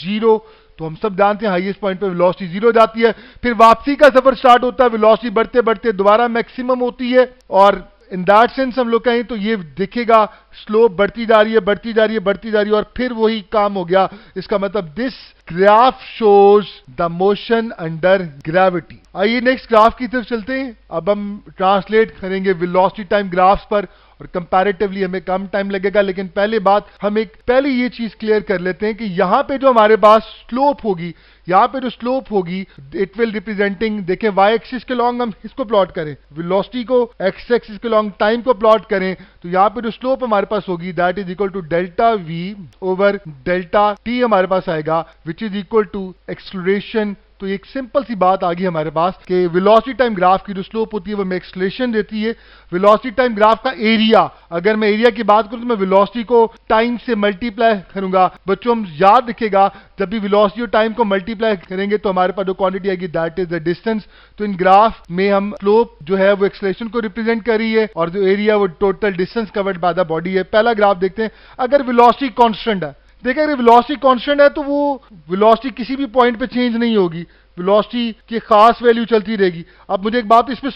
0। तो हम सब जानते हैं हाईएस्ट पॉइंट पर वेलोसिटी 0 हो जाती है, फिर वापसी का सफर स्टार्ट होता है, वेलोसिटी बढ़ते बढ़ते दोबारा मैक्सिमम होती है, और इन दैट सेंस हम लोग कहें तो ये दिखेगा स्लोप बढ़ती जा रही है, बढ़ती जा रही है, बढ़ती जा रही है, और फिर वही काम हो गया। इसका मतलब this graph shows the motion under gravity. आइए नेक्स्ट ग्राफ की तरफ चलते हैं। अब हम ट्रांसलेट करेंगे वेलोसिटी टाइम ग्राफ्स पर, और कंपैरेटिवली हमें कम टाइम लगेगा, लेकिन पहले ये चीज क्लियर कर लेते हैं कि यहां पे जो हमारे पास स्लोप होगी, यहां पे जो स्लोप होगी इट विल रिप्रेजेंटिंग, देखें वाई एक्सिस के लॉन्ग हम इसको प्लॉट करें, वेलोसिटी को एक्स एक्सिस के लॉन्ग टाइम को प्लॉट करें, तो यहां पे जो स्लोप हमारे पास होगी that is equal to delta V over delta T हमारे पास आएगा, which is equal to acceleration. तो एक सिंपल सी बात आ गई हमारे पास कि वेलोसिटी टाइम ग्राफ की जो स्लोप होती है वो हमें एक्सेलरेशन देती है। वेलोसिटी टाइम ग्राफ का एरिया, अगर मैं एरिया की बात करूं तो मैं वेलोसिटी को टाइम से मल्टीप्लाई करूंगा। बच्चों हम याद रखिएगा जब भी वेलोसिटी और टाइम को मल्टीप्लाई करेंगे तो हमारे पास जो क्वांटिटी आएगी दैट इज द डिस्टेंस। तो इन ग्राफ में हम स्लोप जो है वो एक्सेलरेशन को रिप्रेजेंट कर रही है, और जो एरिया वो total distance covered by the body है। पहला ग्राफ देखते हैं, अगर वेलोसिटी कांस्टेंट है, देखिए अगर वेलोसिटी कांस्टेंट है तो वो वेलोसिटी किसी भी पॉइंट पे चेंज नहीं होगी, वेलोसिटी की खास वैल्यू चलती रहेगी। अब मुझे एक बात, इस पे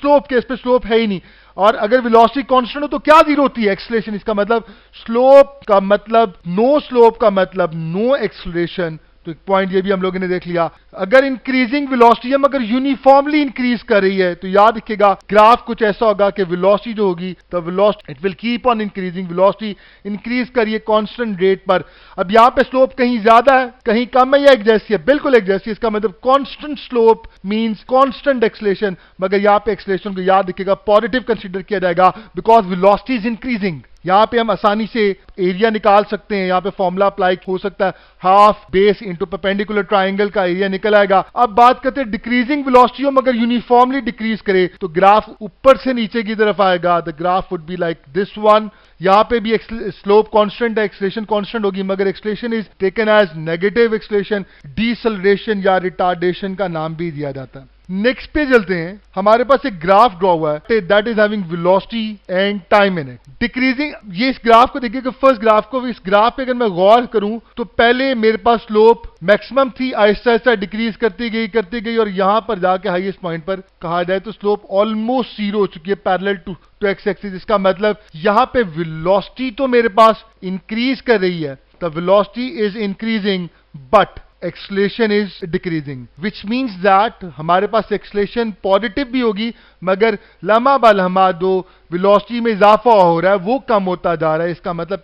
स्लोप है ही नहीं, और अगर वेलोसिटी कांस्टेंट हो तो क्या 0 होती है, एक्सेलरेशन। इसका मतलब स्लोप का मतलब नो, स्लोप का मतलब नो एक्सेलरेशन। तो एक पॉइंट ये भी हम लोगों ने देख लिया। अगर इंक्रीजिंग वेलोसिटी हम अगर यूनिफॉर्मली इंक्रीज कर रही है तो याद रखिएगा ग्राफ कुछ ऐसा होगा कि वेलोसिटी जो होगी तो velocity it will keep on increasing, velocity increase करिए कांस्टेंट रेट पर। अब यहां पे स्लोप कहीं ज्यादा है कहीं कम है या एक जैसी है, बिल्कुल एक जैसी है। इसका मतलब constant slope means constant acceleration, मगर यहां पे एक्सेलरेशन को याद रखिएगा पॉजिटिव कंसीडर किया जाएगा बिकॉज वेलोसिटी इज इंक्रीजिंग। यहां पे हम आसानी से एरिया निकाल सकते हैं, यहां पे फॉर्मूला अप्लाई हो सकता है, half base into perpendicular triangle का एरिया निकल आएगा। अब बात करते हैं डिक्रीजिंग वेलोसिटी, हम अगर यूनिफॉर्मली डिक्रीज करे तो ग्राफ ऊपर से नीचे की तरफ आएगा। The graph would be like this one. यहां पे भी स्लोप कांस्टेंट है, एक्सेलरेशन कांस्टेंट होगी, मगर acceleration is taken as negative acceleration, deceleration या रिटार्डेशन का नाम भी दिया जाता है। नेक्स्ट पे चलते हैं। हमारे पास एक ग्राफ ड्रॉ हुआ है that is having velocity and time in it decreasing. ये इस ग्राफ को देखिए कि फर्स्ट ग्राफ को, इस ग्राफ पे अगर मैं गौर करूं तो पहले मेरे पास स्लोप मैक्सिमम थी, आहिस्ता आहिस्ता डिक्रीज करती गई और यहां पर जाके हाईएस्ट पॉइंट पर कहा जाए तो स्लोप ऑलमोस्ट जीरो हो चुकी है पैरेलल टू एक्स एक्सिस। इसका मतलब यहां पे वेलोसिटी तो मेरे पास इंक्रीज कर रही है, the velocity is increasing but acceleration is decreasing, which means that हमारे पास एक्सलेशन पॉजिटिव भी होगी मगर लम्हा ब लम्हा जो वेलोसिटी में इजाफा हो रहा है वो कम होता जा रहा है। इसका मतलब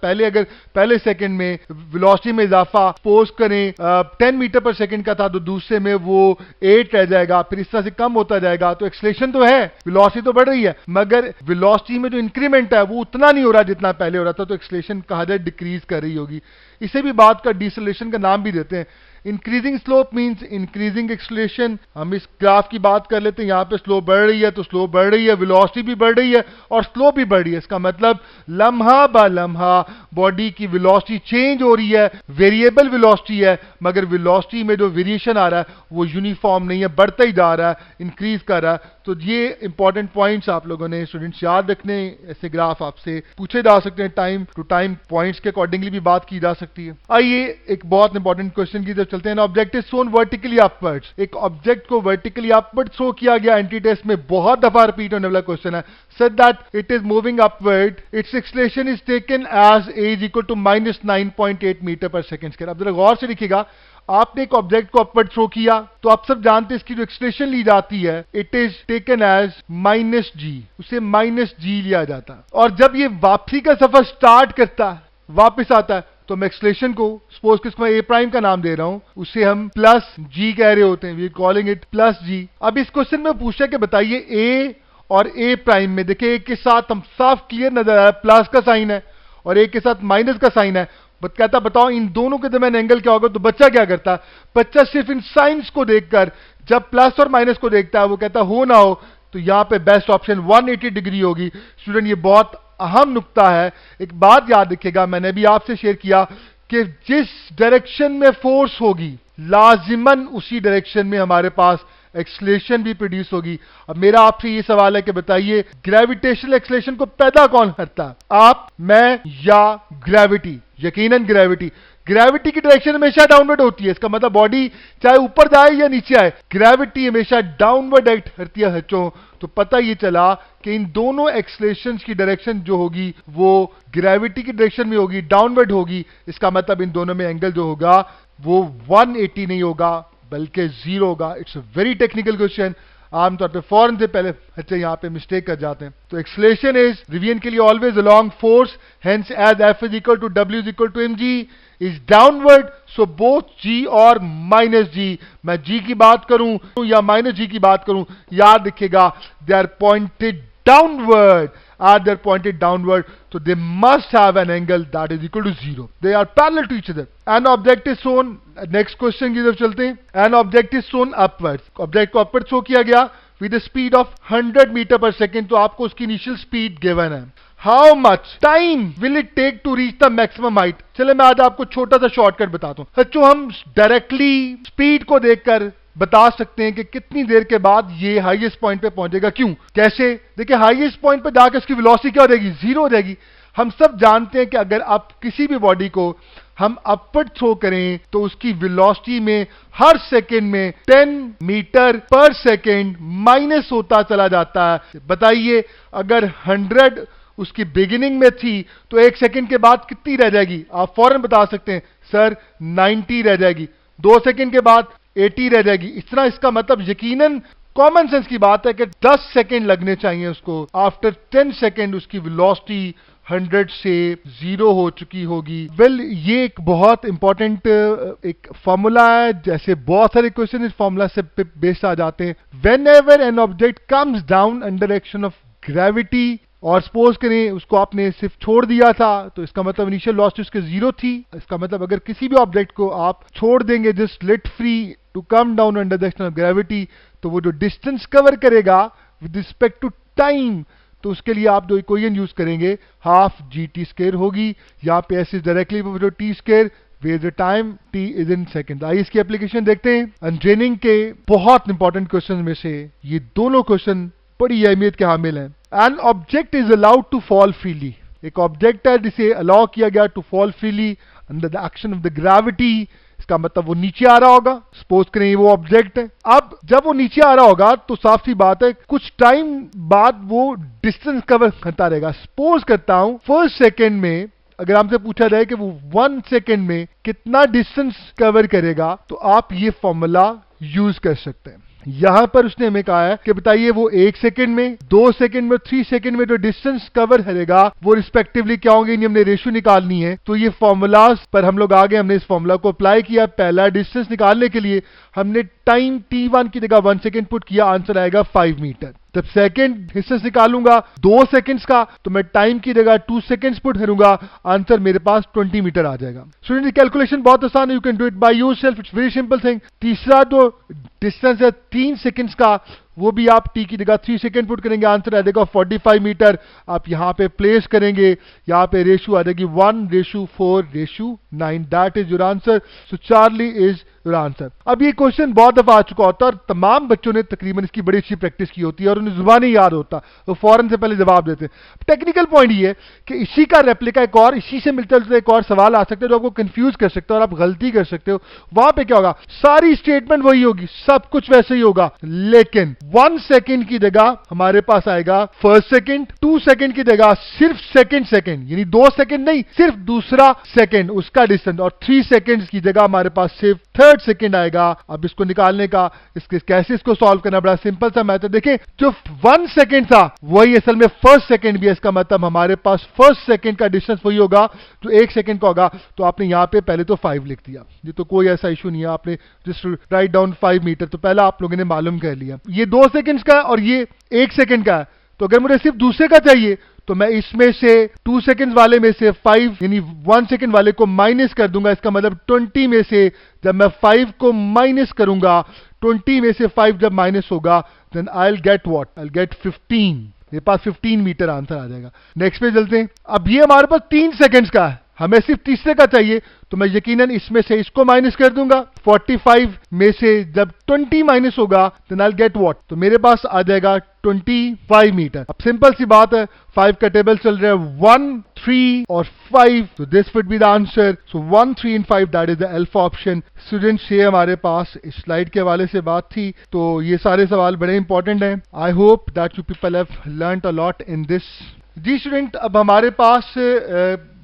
पहले सेकंड में वेलोसिटी में इजाफा सपोज करें 10 मीटर पर सेकंड का था तो दूसरे में वो 8 रह जाएगा, फिर इस तरह से कम होता जाएगा। तो एक्सलेशन तो है, वेलोसिटी तो बढ़ रही है मगर वेलोसिटी में जो इंक्रीमेंट है वो उतना नहीं हो रहा जितना पहले हो रहा था, तो एक्सलेशन कहा जाए डिक्रीज कर रही होगी। इसे भी बात का डिसेलेरेशन का नाम भी देते हैं। Increasing slope means increasing acceleration. हम इस ग्राफ की बात कर लेते हैं, यहां पे स्लोप बढ़ रही है तो स्लोप बढ़ रही है, वेलोसिटी भी बढ़ रही है और स्लोप भी बढ़ रही है। इसका मतलब लम्हा ब लम्हा बॉडी की वेलोसिटी चेंज हो रही है, वेरिएबल वेलोसिटी है मगर वेलोसिटी में जो वेरिएशन आ रहा है वो यूनिफॉर्म नहीं है, बढ़ता ही जा रहा है, इंक्रीज कर रहा है। तो ये इंपॉर्टेंट पॉइंट्स आप लोगों ने स्टूडेंट्स याद रखने। ऐसे ग्राफ आपसे पूछे जा सकते हैं, टाइम टू टाइम पॉइंट्स के अकॉर्डिंगली भी बात की जा सकती है। आइए एक बहुत इंपॉर्टेंट क्वेश्चन की तरफ चलते हैं। Object is shown vertically upwards. एक ऑब्जेक्ट को वर्टिकली अपवर्ड शो किया गया एंटी टेस्ट में, बहुत दफा रिपीट होने वाला क्वेश्चन है। Said that it is moving upward, its acceleration is taken as a is equal to -9.8 metre per second. अब जरा गौर से देखिएगा, आपने एक ऑब्जेक्ट को अपवर्ड थ्रो किया तो आप सब जानते हैं इसकी जो एक्सलेशन ली जाती है it is taken as -g, उसे -g लिया जाता है। और जब ये वापसी का सफर स्टार्ट करता है, वापस आता है, तो मैं एक्सलेशन को सपोज कि इसको मैं a प्राइम का नाम दे रहा हूं, उसे हम +g कह रहे होते हैं, वी कॉलिंग इट +g। अब इस क्वेश्चन में पूछा कि बताइए a और a प्राइम में, देखिए एक के साथ हम साफ क्लियर नजर आ रहा है प्लस का साइन है और एक के साथ माइनस का साइन है। कहता बताओ इन दोनों के दरमियान एंगल क्या होगा। तो बच्चा क्या करता, बच्चा सिर्फ इन साइंस को देखकर जब प्लस और माइनस को देखता है वो कहता हो ना हो तो यहां पे बेस्ट ऑप्शन 180 डिग्री होगी। स्टूडेंट ये बहुत अहम नुक्ता है, एक बात याद रखिएगा, मैंने भी आपसे शेयर किया कि जिस डायरेक्शन में फोर्स होगी लाजिमन उसी डायरेक्शन में हमारे पास एक्सलेशन भी प्रोड्यूस होगी। अब मेरा आपसे ये सवाल है कि बताइए ग्रेविटेशनल एक्सलेशन को पैदा कौन करता है, आप, मैं या ग्रेविटी? यकीनन ग्रेविटी। ग्रेविटी की डायरेक्शन हमेशा डाउनवर्ड होती है, इसका मतलब बॉडी चाहे ऊपर जाए या नीचे आए ग्रेविटी हमेशा डाउनवर्ड एक्ट करती है बच्चों। तो पता ये चला कि इन दोनों एक्सलेशंस की डायरेक्शन जो होगी वो ग्रेविटी की डायरेक्शन में होगी, डाउनवर्ड होगी। इसका मतलब इन दोनों में एंगल जो होगा वो 180 नहीं होगा बल्कि 0 होगा। It's a very technical question, आमतौर पे फौरन से पहले बच्चे यहां पे मिस्टेक कर जाते हैं। तो एक्सलेशन इज रिवीजन के लिए always along force, hence as F is equal to W is equal to mg is downward, so both g और -g, मैं g की बात करूं या -g की बात करूं, याद रखिएगा they are pointed downward, as they're pointed downward, so they must have an angle that is equal to 0. They are parallel to each other. An object is shown, next question की तरफ चलते हैं। An object is shown upwards. Object को upwards show किया गया with a speed of 100 metre पर second, तो आपको उसकी इनिशियल स्पीड गिवन है। How much time will it take to reach the maximum height? चले मैं आज आपको छोटा सा शॉर्टकट बताता हूं। बच्चों हम डायरेक्टली स्पीड को देखकर बता सकते हैं कि कितनी देर के बाद ये हाईएस्ट पॉइंट पे पहुंचेगा। क्यों, कैसे? देखिए हाईएस्ट पॉइंट पे जाकर उसकी वेलोसिटी क्या हो जाएगी, 0 हो जाएगी। हम सब जानते हैं कि अगर आप किसी भी बॉडी को हम अपवर्ड थ्रो करें तो उसकी वेलोसिटी में हर सेकंड में 10 मीटर पर सेकंड माइनस होता चला जाता है। बताइए अगर 100 उसकी बिगिनिंग में थी तो एक सेकंड के बाद कितनी रह जाएगी? आप फौरन बता सकते हैं सर 90 रह जाएगी, 2 सेकंड के बाद 80 रह जाएगी। इस तरह इसका मतलब यकीनन कॉमन सेंस की बात है कि 10 सेकंड लगने चाहिए उसको। आफ्टर 10 सेकंड उसकी वेलोसिटी 100 से 0 हो चुकी होगी। वेल ये एक बहुत इंपॉर्टेंट एक फॉर्मूला है, जैसे बहुत सारे क्वेश्चन इस फॉर्मूला से बेस्ड आ जाते हैं। When ever an object comes down under action of gravity, और सपोज करें उसको आपने सिर्फ छोड़ दिया था तो इसका मतलब इनिशियल वेलोसिटी उसके 0 थी। इसका मतलब अगर किसी भी ऑब्जेक्ट को आप छोड़ देंगे just let free to come down under the action of gravity, तो वो जो डिस्टेंस कवर करेगा विद रिस्पेक्ट टू टाइम, तो उसके लिए आप जो इक्वेशन यूज करेंगे हाफ GT स्क्वायर होगी। यहाँ पे ऐसे डायरेक्टली जो T square where the time t is in seconds. आइए इसकी एप्लीकेशन देखते हैं। अनट्रेनिंग के बहुत इंपॉर्टेंट क्वेश्चन में से ये दोनों क्वेश्चन बड़ी अहमियत के हामिल हैं। An object is allowed to fall freely. एक ऑब्जेक्ट है जिसे अलाउ किया गया to fall freely under the action of the gravity. इसका मतलब वो नीचे आ रहा होगा। सपोज करें वो ऑब्जेक्ट है। अब जब वो नीचे आ रहा होगा तो साफ सी बात है कुछ टाइम बाद वो डिस्टेंस कवर करता रहेगा। सपोज करता हूं फर्स्ट सेकेंड में अगर हमसे पूछा जाए कि वो 1 सेकेंड में कितना डिस्टेंस कवर करेगा तो आप ये फॉर्मूला यूज कर सकते हैं। यहां पर उसने हमें कहा है कि बताइए वो 1 सेकंड में, 2 सेकंड में, 3 सेकंड में जो डिस्टेंस कवर करेगा वो रिस्पेक्टिवली क्या होंगे। हमने रेशियो निकालनी है। तो ये फॉर्मूलाज पर हम लोग आगे हमने इस फॉर्मूला को अप्लाई किया। पहला डिस्टेंस निकालने के लिए हमने टाइम t1 की जगह 1 सेकंड पुट किया, आंसर आएगा 5 मीटर। जब सेकंड डिस्टेंस निकालूंगा 2 सेकंड्स का तो मैं टाइम की जगह 2 सेकंड्स पुट करूंगा, आंसर मेरे पास 20 मीटर आ जाएगा। स्टूडेंट कैलकुलेशन बहुत आसान है, you can do it by yourself, it's very simple thing. तीसरा जो डिस्टेंस है 3 सेकंड्स का वो भी आप t की जगह 3 सेकंड पुट करेंगे, आंसर आ जाएगा 45 मीटर। आप यहां पे प्लेस करेंगे, यहां पे रेशियो आ जाएगी 1:4:9, that is your answer. So Charlie is your answer. अब ये क्वेश्चन बहुत दफा आ चुका होता है और तमाम बच्चों ने तकरीबन इसकी बड़ी अच्छी प्रैक्टिस की होती है और उन्हें जुबान ही याद होता, वो फौरन से पहले जवाब देते हैं। टेक्निकल पॉइंट ये है कि इसी का रेप्लिका एक और इसी से मिलता जुलता एक और सवाल आ सकता है जो आपको कंफ्यूज कर सकते हो और आप गलती कर सकते हो। वहां पे क्या होगा, सारी स्टेटमेंट वही होगी, सब कुछ वैसे ही होगा, लेकिन 1 सेकंड की जगह हमारे पास आएगा फर्स्ट सेकंड, 2 सेकंड की जगह सिर्फ सेकंड यानी 2 सेकंड नहीं, सिर्फ दूसरा सेकंड उसका डिस्टेंस, और 3 सेकंड की जगह हमारे पास सिर्फ थर्ड सेकंड आएगा। अब इसको निकालने का कैसे इसको सॉल्व करना, बड़ा सिंपल सा मेथड। देखें जो 1 सेकंड था वही असल में फर्स्ट सेकंड भी है। इसका मतलब हमारे पास फर्स्ट सेकंड का डिस्टेंस वही होगा जो 1 सेकंड का होगा। तो आपने यहां पे पहले तो 5 लिख दिया, ये तो कोई ऐसा इशू नहीं है, आपने जस्ट राइट डाउन 5 मीटर, तो पहला आप लोगों ने मालूम कर लिया। ये 2 सेकंड का है और ये 1 सेकंड का है, तो अगर मुझे सिर्फ दूसरे का चाहिए तो मैं इसमें से 2 सेकंड वाले में से 5 यानी 1 सेकंड वाले को माइनस कर दूंगा। इसका मतलब 20 में से जब मैं 5 को माइनस करूंगा, 20 में से 5 जब माइनस होगा, then I will get what, I will get 15। मेरे पास 15 मीटर आंसर आ जाएगा। नेक्स्ट पे चलते हैं। अब ये हमारे पास 3 सेकंड्स का है, हमें सिर्फ तीसरे का चाहिए, तो मैं यकीनन इसमें से इसको माइनस कर दूंगा। 45 में से जब 20 माइनस होगा then I will get what, तो मेरे पास आ जाएगा 25 मीटर। अब सिंपल सी बात है, 5 का टेबल चल रहा है 1, 3 और 5, so this would be the answer. So 1, 3 and 5, that is the alpha option. Students, ये हमारे पास इस स्लाइड के हवाले से बात थी, तो ये सारे सवाल बड़े इंपॉर्टेंट हैं। I hope that you people have learned a lot in this. जी स्टूडेंट, अब हमारे पास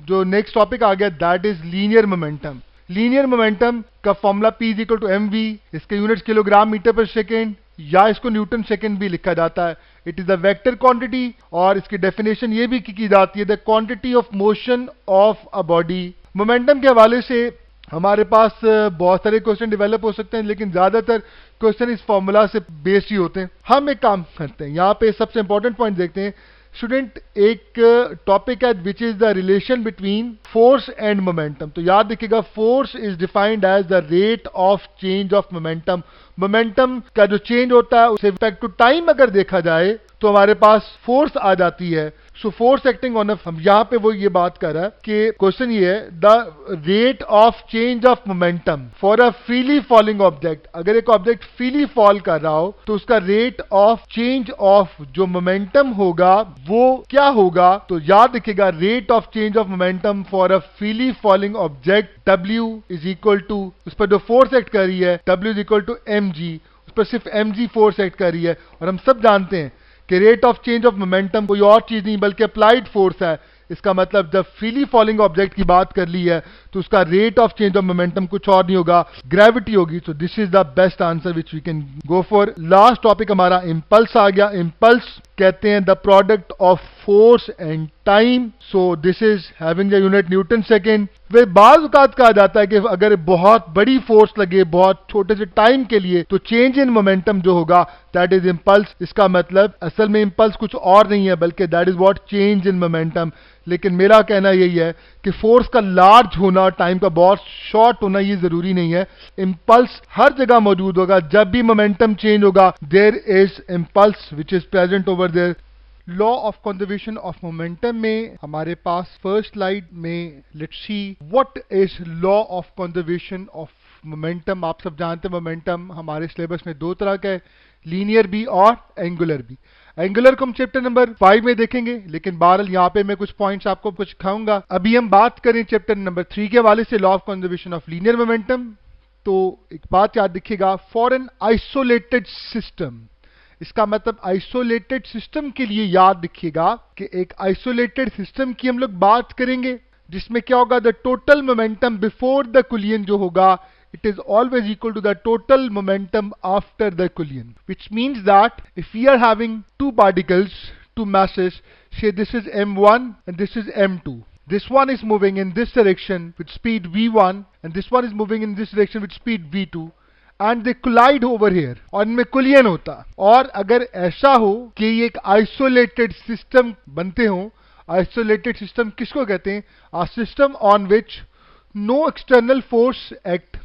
जो नेक्स्ट टॉपिक आ गया that is linear momentum. Linear momentum का फॉर्मूला P = mv, इसके यूनिट्स किलोग्राम मीटर पर सेकेंड या इसको न्यूटन सेकेंड भी लिखा जाता है। It is a vector quantity और इसकी डेफिनेशन ये भी की जाती है the quantity of motion of a body. Momentum के हवाले से हमारे पास बहुत सारे क्वेश्चन डेवलप हो सकते हैं, लेकिन ज्यादातर क्वेश्चन इस फॉर्मूला से बेस्ड ही होते हैं। हम एक काम करते हैं, यहाँ पे सबसे इंपॉर्टेंट पॉइंट देखते हैं। स्टूडेंट, एक टॉपिक है which is the relation between force and momentum. तो याद रखिएगा, force is defined as the rate of change of momentum. Momentum का जो चेंज होता है उसे इफेक्ट टू टाइम अगर देखा जाए तो हमारे पास फोर्स आ जाती है। सो फोर्स एक्टिंग ऑन हम यहां पे वो ये बात कर रहा है कि क्वेश्चन ये है the rate of change of momentum for a freely falling object. अगर एक ऑब्जेक्ट फ्रीली फॉल कर रहा हो तो उसका रेट ऑफ चेंज ऑफ जो मोमेंटम होगा वो क्या होगा। तो याद रखिएगा, rate of change of momentum for a freely falling object W is equal to, उस पर जो फोर्स एक्ट कर रही है W is equal to mg, उस पर सिर्फ mg फोर्स एक्ट कर रही है। और हम सब जानते हैं कि rate of change of momentum कोई और चीज नहीं बल्कि अप्लाइड फोर्स है। इसका मतलब जब फ्रीली फॉलिंग ऑब्जेक्ट की बात कर ली है तो उसका rate of change of momentum कुछ और नहीं होगा, ग्रेविटी होगी। तो this is the best answer which we can go for. Last topic हमारा इंपल्स आ गया। इंपल्स कहते हैं the product of force and time. So this is having the unit Newton second. वे बाज़ औक़ात कहा जाता है कि अगर बहुत बड़ी फोर्स लगे बहुत छोटे से टाइम के लिए तो चेंज इन मोमेंटम जो होगा दैट इज इंपल्स। इसका मतलब असल में इंपल्स कुछ और नहीं है बल्कि that is what change in momentum. लेकिन मेरा कहना यही है कि फोर्स का लार्ज होना, टाइम का बहुत शॉर्ट होना ये जरूरी नहीं है। इंपल्स हर जगह मौजूद होगा। जब भी मोमेंटम चेंज होगा there is impulse which is present over there. Law of conservation of momentum में हमारे पास फर्स्ट स्लाइड में let's see what is law of conservation of momentum. आप सब जानते हैं मोमेंटम हमारे सिलेबस में दो तरह का है, लीनियर भी और एंगुलर भी। एंगुलर को हम चैप्टर नंबर 5 में देखेंगे, लेकिन बहरहाल यहाँ पे मैं कुछ पॉइंट्स आपको कुछ दिखाऊंगा। अभी हम बात करें चैप्टर नंबर 3 के हवाले से, law of conservation of linear momentum. तो एक बात याद रखिएगा, फॉर एन आइसोलेटेड सिस्टम, इसका मतलब आइसोलेटेड सिस्टम के लिए याद रखिएगा कि एक आइसोलेटेड सिस्टम की हम लोग बात करेंगे जिसमें क्या होगा, the total momentum before the collision जो होगा, it is always equal to the total momentum after the collision, which means that if we are having two particles, two masses, say this is m1 and this is m2, this one is moving in this direction with speed v1 and this one is moving in this direction with speed v2 and they collide over here और इनमें collision होता। और अगर ऐसा हो कि ये एक isolated system बनते हो, isolated system किसको कहते हैं, a system on which no external force act,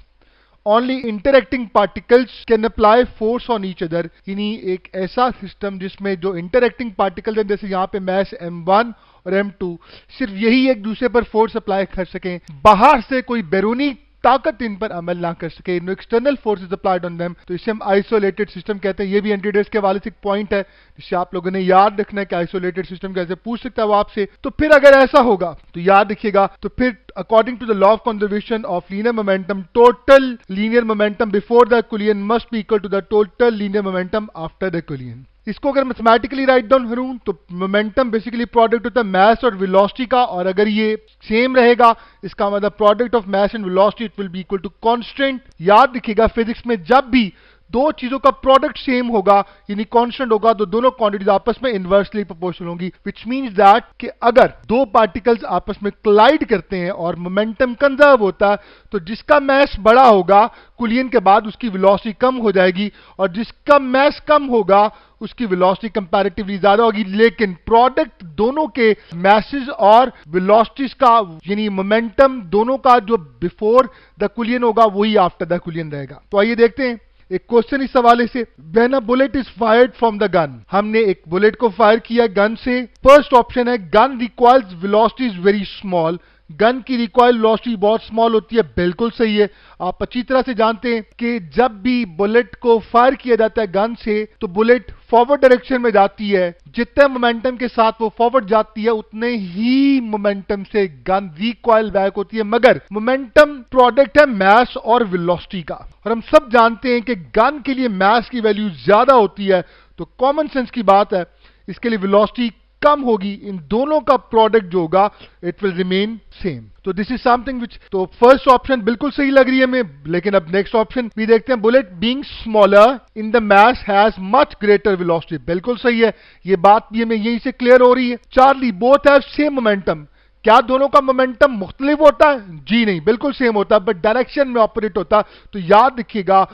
only interacting particles can apply force on each other, यानी एक ऐसा सिस्टम जिसमें जो इंटरएक्टिंग पार्टिकल्स हैं, जैसे यहाँ पे मैस m1 और m2, सिर्फ यही एक दूसरे पर फोर्स अप्लाई कर सकें, बाहर से कोई बैरूनी ताकत इन पर अमल ना कर सके, no external forces applied on them, तो इसे हम आइसोलेटेड सिस्टम कहते हैं। ये भी एंटीडेस के हवाले से एक पॉइंट है जिससे आप लोगों ने याद रखना है कि आइसोलेटेड सिस्टम कैसे पूछ सकता है वो आपसे। तो फिर अगर ऐसा होगा तो याद रखिएगा, तो फिर according to the law of conservation of linear momentum, total linear momentum before the collision must be equal to the total linear momentum after the collision. इसको अगर मैथमेटिकली राइट डाउन करूं तो मोमेंटम बेसिकली प्रोडक्ट होता है mess और velocity का, और अगर ये सेम रहेगा इसका मतलब product of mass and velocity it will be equal to constant. याद रखिएगा फिजिक्स में जब भी दो चीजों का प्रोडक्ट सेम होगा यानी कांस्टेंट होगा तो दोनों क्वांटिटीज आपस में इनवर्सली प्रोपोर्शनल होंगी, व्हिच मींस दैट कि अगर दो पार्टिकल्स आपस में कोलाइड करते हैं और मोमेंटम कंजर्व होता है तो जिसका मैस बड़ा होगा कोलिजन के बाद उसकी वेलोसिटी कम हो जाएगी, और जिसका मैस कम होगा उसकी वेलोसिटी कंपैरेटिवली ज्यादा होगी, लेकिन प्रोडक्ट दोनों के मैसेज और वेलोसिटीज का यानी मोमेंटम दोनों का जो बिफोर द कोलिजन होगा वही आफ्टर द कोलिजन रहेगा। तो आइए देखते हैं एक क्वेश्चन इस हवाले से। When a bullet is fired from the gun, हमने एक बुलेट को फायर किया गन से। फर्स्ट ऑप्शन है gun requires velocity is very small, gun की रिकॉइल वेलोसिटी बहुत स्मॉल होती है, बिल्कुल सही है। आप अच्छी तरह से जानते हैं कि जब भी बुलेट को फायर किया जाता है गन से तो बुलेट फॉरवर्ड डायरेक्शन में जाती है, जितने मोमेंटम के साथ वो फॉरवर्ड जाती है उतने ही मोमेंटम से गन रिकॉइल बैक होती है, मगर मोमेंटम प्रोडक्ट है मैस और वेलोसिटी का, और हम सब जानते हैं कि गन के लिए मैस की वैल्यू ज्यादा होती है, तो कॉमन सेंस की बात है इसके लिए वेलोसिटी कम होगी, इन दोनों का प्रोडक्ट जो होगा इट विल रिमेन सेम। तो दिस इज समथिंग विच, तो फर्स्ट ऑप्शन बिल्कुल सही लग रही है हमें, लेकिन अब नेक्स्ट ऑप्शन भी देखते हैं। Bullet being smaller in the mass has much greater velocity, बिल्कुल सही है, ये बात भी हमें यहीं से क्लियर हो रही है। Charlie both have same momentum, क्या दोनों का मोमेंटम मुख्तलिफ होता है? जी नहीं, बिल्कुल सेम होता है, बट डायरेक्शन में ऑपरेट होता है। तो याद रखिएगा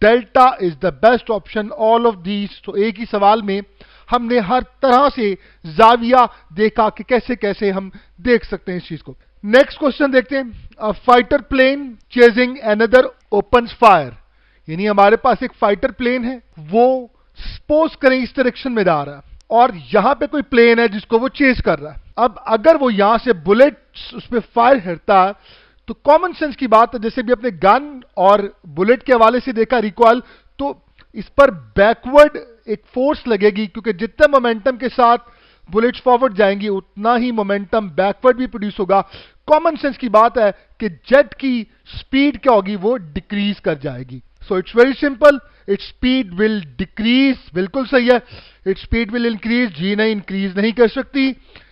delta is the best option all of these. तो एक ही सवाल में हमने हर तरह से जाविया देखा कि कैसे कैसे हम देख सकते हैं इस चीज को। नेक्स्ट क्वेश्चन देखते हैं। A fighter plane chasing another opens fire, यानी हमारे पास एक फाइटर प्लेन है, वो सपोज करें इस डायरेक्शन में जा रहा है और यहां पे कोई प्लेन है जिसको वो चेज कर रहा है। अब अगर वो यहां से बुलेट उसमें फायर करता है तो कॉमन सेंस की बात है, जैसे भी अपने गन और बुलेट के हवाले से देखा रिकॉइल, तो इस पर बैकवर्ड एक फोर्स लगेगी, क्योंकि जितने मोमेंटम के साथ बुलेट्स फॉरवर्ड जाएंगी उतना ही मोमेंटम बैकवर्ड भी प्रोड्यूस होगा। कॉमन सेंस की बात है कि जेट की स्पीड क्या होगी, वो डिक्रीज कर जाएगी। So it's very simple, its speed will decrease, बिल्कुल सही है। इट्स स्पीड विल इंक्रीज, जी नहीं, इंक्रीज नहीं कर सकती।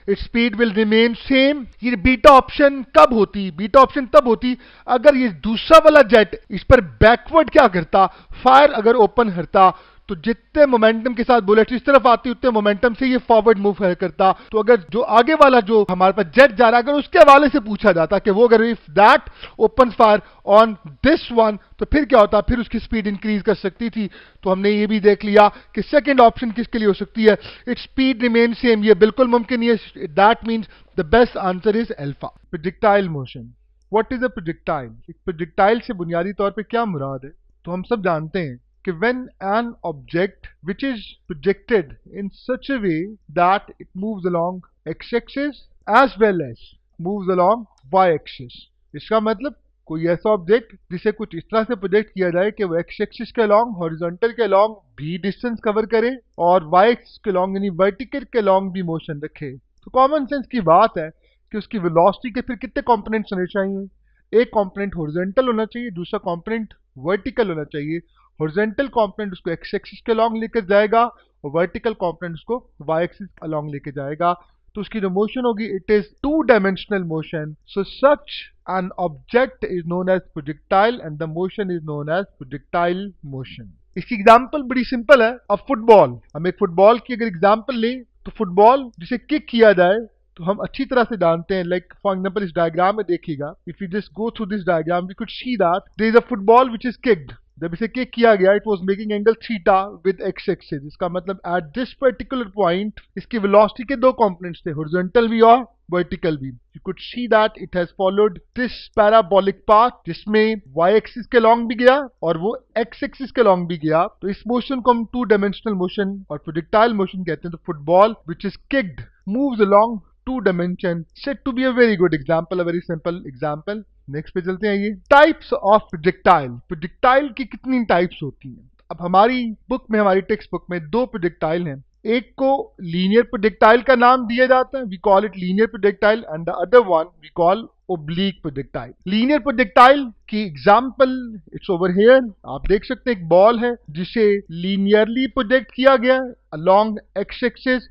Its speed will remain same. ये बीटा ऑप्शन कब होती? बीटा ऑप्शन तब होती अगर ये दूसरा वाला जेट इस पर बैकवर्ड क्या करता, फायर अगर ओपन करता, तो जितने मोमेंटम के साथ बुलेट इस तरफ आती उतने मोमेंटम से ये फॉरवर्ड मूव करता। तो अगर जो आगे वाला जो हमारे पास जेट जा रहा है अगर उसके हवाले से पूछा जाता कि वो अगर if that open fire on this one, तो फिर क्या होता, फिर उसकी स्पीड इंक्रीज कर सकती थी। तो हमने ये भी देख लिया कि सेकंड ऑप्शन किसके लिए हो सकती है, इट्स स्पीड रिमेन सेम, ये बिल्कुल मुमकिन है। That means the best answer is alpha. Projectile motion, what is a projectile? एक प्रोजेक्टाइल से बुनियादी तौर पर क्या मुराद है? तो हम सब जानते हैं कि when an object which is projected in such a way that it moves along x-axis as well as moves along y-axis, इसका मतलब कोई ऐसा ऑब्जेक्ट जिसे कुछ इस तरह से प्रोजेक्ट किया जाए कि वो एक्स एक्सिस के लॉन्ग, हॉरिजॉन्टल के लॉन्ग भी डिस्टेंस कवर करे और वाई एक्सिस के लॉन्ग यानी वर्टिकल के लॉन्ग भी मोशन रखे। तो कॉमन सेंस की बात है कि उसकी वेलोसिटी के फिर कितने कंपोनेंट्स होने चाहिए? एक कंपोनेंट हॉरिजॉन्टल होना चाहिए, दूसरा कंपोनेंट वर्टिकल होना चाहिए। हॉरिजॉन्टल कंपोनेंट उसको एक्स एक्सिस के लॉन्ग लेकर जाएगा और वर्टिकल कंपोनेंट उसको वाई एक्सिस अलॉन्ग लेकर जाएगा। तो उसकी जो मोशन होगी it is two dimensional motion. So such an object is known as projectile and the motion is known as projectile motion. इसकी एग्जांपल बड़ी सिंपल है। अब फुटबॉल, हम एक फुटबॉल की अगर एग्जांपल लें तो फुटबॉल जिसे किक किया जाए तो हम अच्छी तरह से जानते हैं, लाइक फॉर एग्जांपल इस डायग्राम में देखिएगा, if you just go through this diagram we could see that there is a football which is kicked. जब इसे किक किया गया it was making angle theta with X axis. इसका मतलब at this particular point इसकी velocity के दो components थे, हॉरिजॉन्टल भी और वर्टिकल भी। You could see that it has followed this parabolic path जिसमें वाई एक्सिस के लॉन्ग भी गया और वो एक्स एक्सिस के लॉन्ग भी गया। तो इस मोशन को हम टू डायमेंशनल मोशन और प्रोजेक्टाइल मोशन कहते हैं। तो football which is kicked moves along two dimension, said to be a very good example, a very simple example। Next पे चलते हैं। ये टाइप्स ऑफ प्रोजेक्टाइल, प्रोजेक्टाइल की कितनी टाइप्स होती हैं? अब हमारी बुक में, हमारी टेक्स्ट बुक में दो प्रोजेक्टाइल हैं। एक को लीनियर प्रोजेक्टाइल का नाम दिया जाता है, we call it linear projectile, and the other one we call oblique projectile. Linear projectile की एग्जांपल इट्स ओवर हियर। आप देख सकते हैं एक बॉल है जिसे लीनियरली प्रोजेक्ट किया गया along x axis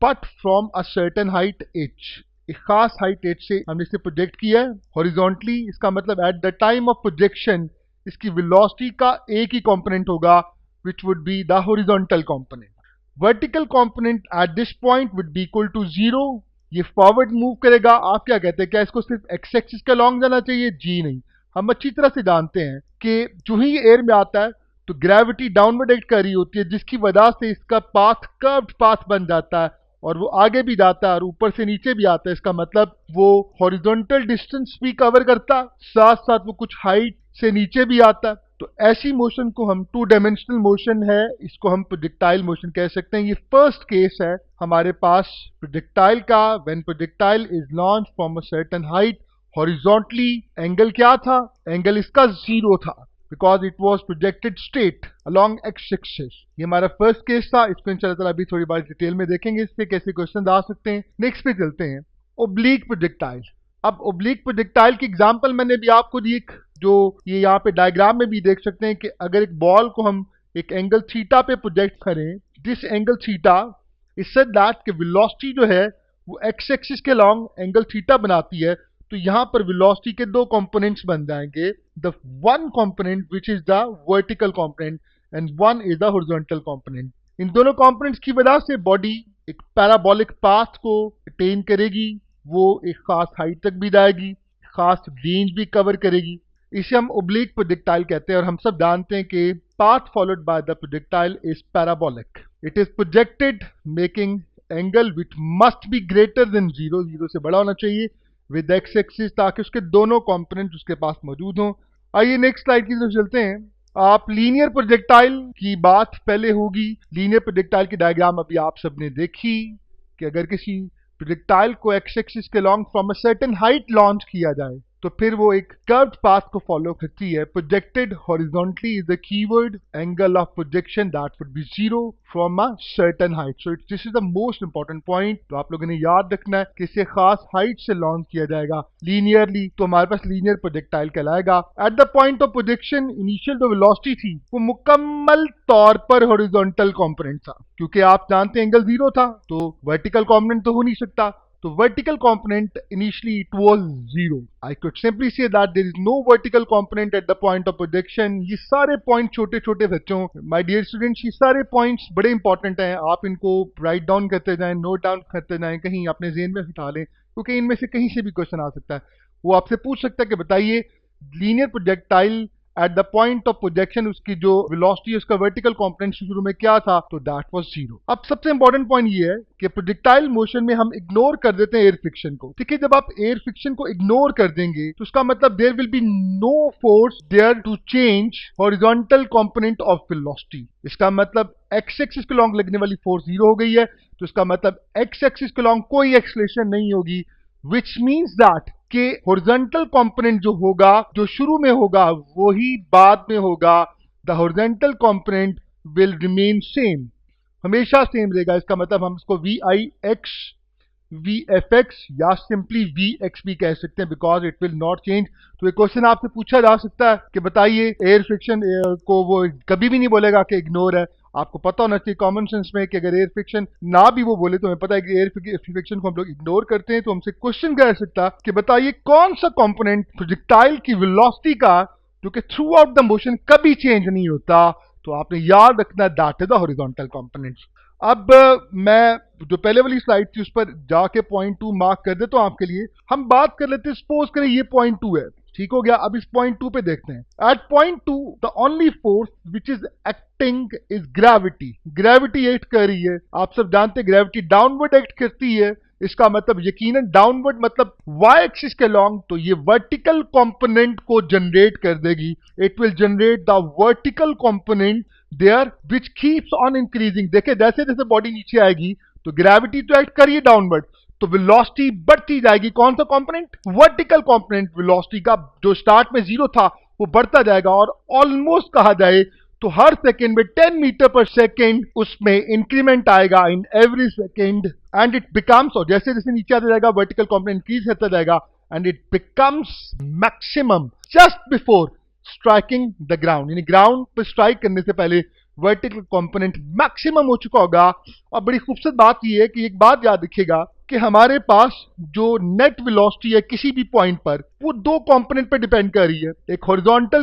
but from a certain height h, एक खास हाइट h से हमने इसे प्रोजेक्ट किया है हॉरिजॉन्टली। इसका मतलब at the time of projection इसकी वेलोसिटी का एक ही कंपोनेंट होगा which would be the horizontal component. Vertical component at this point would be equal to 0। ये फॉरवर्ड मूव करेगा। आप क्या कहते हैं, क्या इसको सिर्फ एक्स एक्सिस के लॉन्ग जाना चाहिए? जी नहीं, हम अच्छी तरह से जानते हैं कि जो ही एयर में आता है तो ग्रेविटी डाउनवर्ड एक्ट कर रही होती है, जिसकी वजह से इसका पाथ कर्व्ड पाथ बन जाता है और वो आगे भी जाता है और ऊपर से नीचे भी आता है। इसका मतलब वो हॉरिजॉन्टल डिस्टेंस भी कवर करता, साथ साथ वो कुछ हाइट से नीचे भी आता। तो ऐसी मोशन को हम टू डायमेंशनल मोशन है, इसको हम प्रोजेक्टाइल मोशन कह सकते हैं। ये फर्स्ट केस है हमारे पास प्रोजेक्टाइल का, when projectile is launch from a certain height horizontally. Angle क्या था? एंगल इसका 0 था because it was projected straight along x-axis। ये हमारा फर्स्ट केस था। इसको इंशाल्लाह अभी थोड़ी बार डिटेल में देखेंगे, इससे कैसे क्वेश्चन आ सकते हैं। नेक्स्ट पे चलते हैं, ओब्लीक प्रोजेक्टाइल। अब ओब्लीक प्रोजेक्टाइल की एग्जांपल मैंने भी आपको दी, जो ये यहाँ पे डायग्राम में भी देख सकते हैं कि अगर एक बॉल को हम एक एंगल थीटा पे प्रोजेक्ट करें, this angle theta is such that कि वेलोसिटी जो है वो एक्स एक्सिस के लॉन्ग एंगल थीटा बनाती है। तो यहां पर वेलोसिटी के दो कंपोनेंट्स बन जाएंगे, the one component which is the vertical component and one is the horizontal component. इन दोनों कंपोनेंट्स की वजह से बॉडी एक पैराबोलिक पाथ को अटेन करेगी, वो एक खास हाइट तक भी जाएगी, खास रेंज भी कवर करेगी। इसे हम ओब्लीक प्रोजेक्टाइल कहते हैं और हम सब जानते हैं कि path followed by the projectile is parabolic. It is projected making angle which must be greater than 0, 0 से बड़ा होना चाहिए विद एक्स एक्सिस, ताकि उसके दोनों कंपोनेंट उसके पास मौजूद हों। आइए नेक्स्ट स्लाइड की तरफ चलते हैं। आप लीनियर प्रोजेक्टाइल की बात पहले होगी। लीनियर प्रोजेक्टाइल की डायग्राम अभी आप सबने देखी कि अगर किसी प्रोजेक्टाइल को एक्स एक्सिस के long from a certain height launch किया जाए तो फिर वो एक कर्व्ड पाथ को फॉलो करती है। Projected horizontally is the keyword, angle of projection that would B 0 from a certain height. So this is the most important point. तो आप लोगों ने याद रखना है कि इसे खास हाइट से लॉन्च किया जाएगा लीनियरली, तो हमारे पास लीनियर प्रोजेक्टाइल कहलाएगा। Eight the point of projection initial जो वेलोसिटी थी वो मुकम्मल तौर पर हॉरिजॉन्टल कंपोनेंट था, क्योंकि आप जानते हैं एंगल 0 था तो वर्टिकल कंपोनेंट तो हो नहीं सकता। तो vertical component initially it was 0। I could simply say that there is no vertical component at the point of projection। ये सारे पॉइंट छोटे छोटे बच्चों, my dear students, ये सारे पॉइंट्स बड़े इंपॉर्टेंट हैं। आप इनको राइट डाउन करते जाएं, नोट डाउन करते जाएं, कहीं अपने ज़हन में बिठा लें, क्योंकि इनमें से कहीं से भी क्वेश्चन आ सकता है। वो आपसे पूछ सकता है कि बताइए linear projectile eight the point of projection उसकी जो वेलोसिटी है उसका वर्टिकल कंपोनेंट शुरू में क्या था, तो दैट वाज 0। अब सबसे इंपॉर्टेंट पॉइंट ये है कि प्रोजेक्टाइल मोशन में हम इग्नोर कर देते हैं एयर फ्रिक्शन को। ठीक है, जब आप एयर फ्रिक्शन को इग्नोर कर देंगे तो उसका मतलब there will be no force there to change horizontal component of velocity. इसका मतलब एक्स एक्सिस के लॉन्ग लगने वाली फोर्स 0 हो गई है, तो इसका मतलब एक्स एक्सिस के लॉन्ग कोई एक्सलेशन नहीं होगी, विच मीन्स दैट कि हॉरिजॉन्टल कंपोनेंट जो होगा, जो शुरू में होगा वही बाद में होगा। The horizontal component will remain same, हमेशा सेम रहेगा। इसका मतलब हम इसको v i x v f x या सिंपली वी एक्स भी कह सकते हैं, because it will not change. तो एक क्वेश्चन आपसे पूछा जा सकता है कि बताइए एयर फ्रिक्शन को वो कभी भी नहीं बोलेगा कि इग्नोर है। आपको पता होना चाहिए कॉमन सेंस में कि अगर एयर फ्रिक्शन ना भी वो बोले तो हमें पता है कि एयर फ्रिक्शन को हम लोग इग्नोर करते हैं। तो हमसे क्वेश्चन कर सकता कि बताइए कौन सा कंपोनेंट प्रोजेक्टाइल की वेलोसिटी का जो कि थ्रू आउट द मोशन कभी चेंज नहीं होता, तो आपने याद रखना that is the horizontal component. अब मैं जो पहले वाली स्लाइड थी उस पर जाके पॉइंट 2 मार्क कर देता हूं आपके लिए। हम बात कर लेते हैं, सपोज करें ये पॉइंट 2 है, ठीक हो गया। अब इस पॉइंट 2 पे देखते हैं। At point 2 the only force which is acting is gravity. Gravity act कर रही है, आप सब जानते हैं ग्रेविटी डाउनवर्ड एक्ट करती है। इसका मतलब यकीनन डाउनवर्ड मतलब वाई एक्सिस के लॉन्ग, तो ये वर्टिकल कंपोनेंट को जनरेट कर देगी। It will generate the vertical component there which keeps on increasing. देखिए जैसे जैसे बॉडी नीचे आएगी तो ग्रेविटी तो एक्ट करिए डाउनवर्ड, तो वेलोसिटी बढ़ती जाएगी। कौन सा कंपोनेंट? Vertical component. वेलोसिटी का जो स्टार्ट में 0 था वो बढ़ता जाएगा और ऑलमोस्ट कहा जाए तो हर सेकेंड में 10 मीटर पर सेकेंड उसमें इंक्रीमेंट आएगा in every second, and it becomes, और जैसे जैसे नीचे आता जाएगा वर्टिकल कंपोनेंट इंक्रीज होता जाएगा and it becomes maximum just before striking the ground. यानी ग्राउंड पर स्ट्राइक करने से पहले वर्टिकल कंपोनेंट मैक्सिमम हो चुका होगा। और बड़ी खूबसूरत बात यह है कि एक बात याद रखिएगा कि हमारे पास जो नेट वेलोसिटी है किसी भी पॉइंट पर, वो दो कंपोनेंट पर डिपेंड कर रही है। एक हॉरिजॉन्टल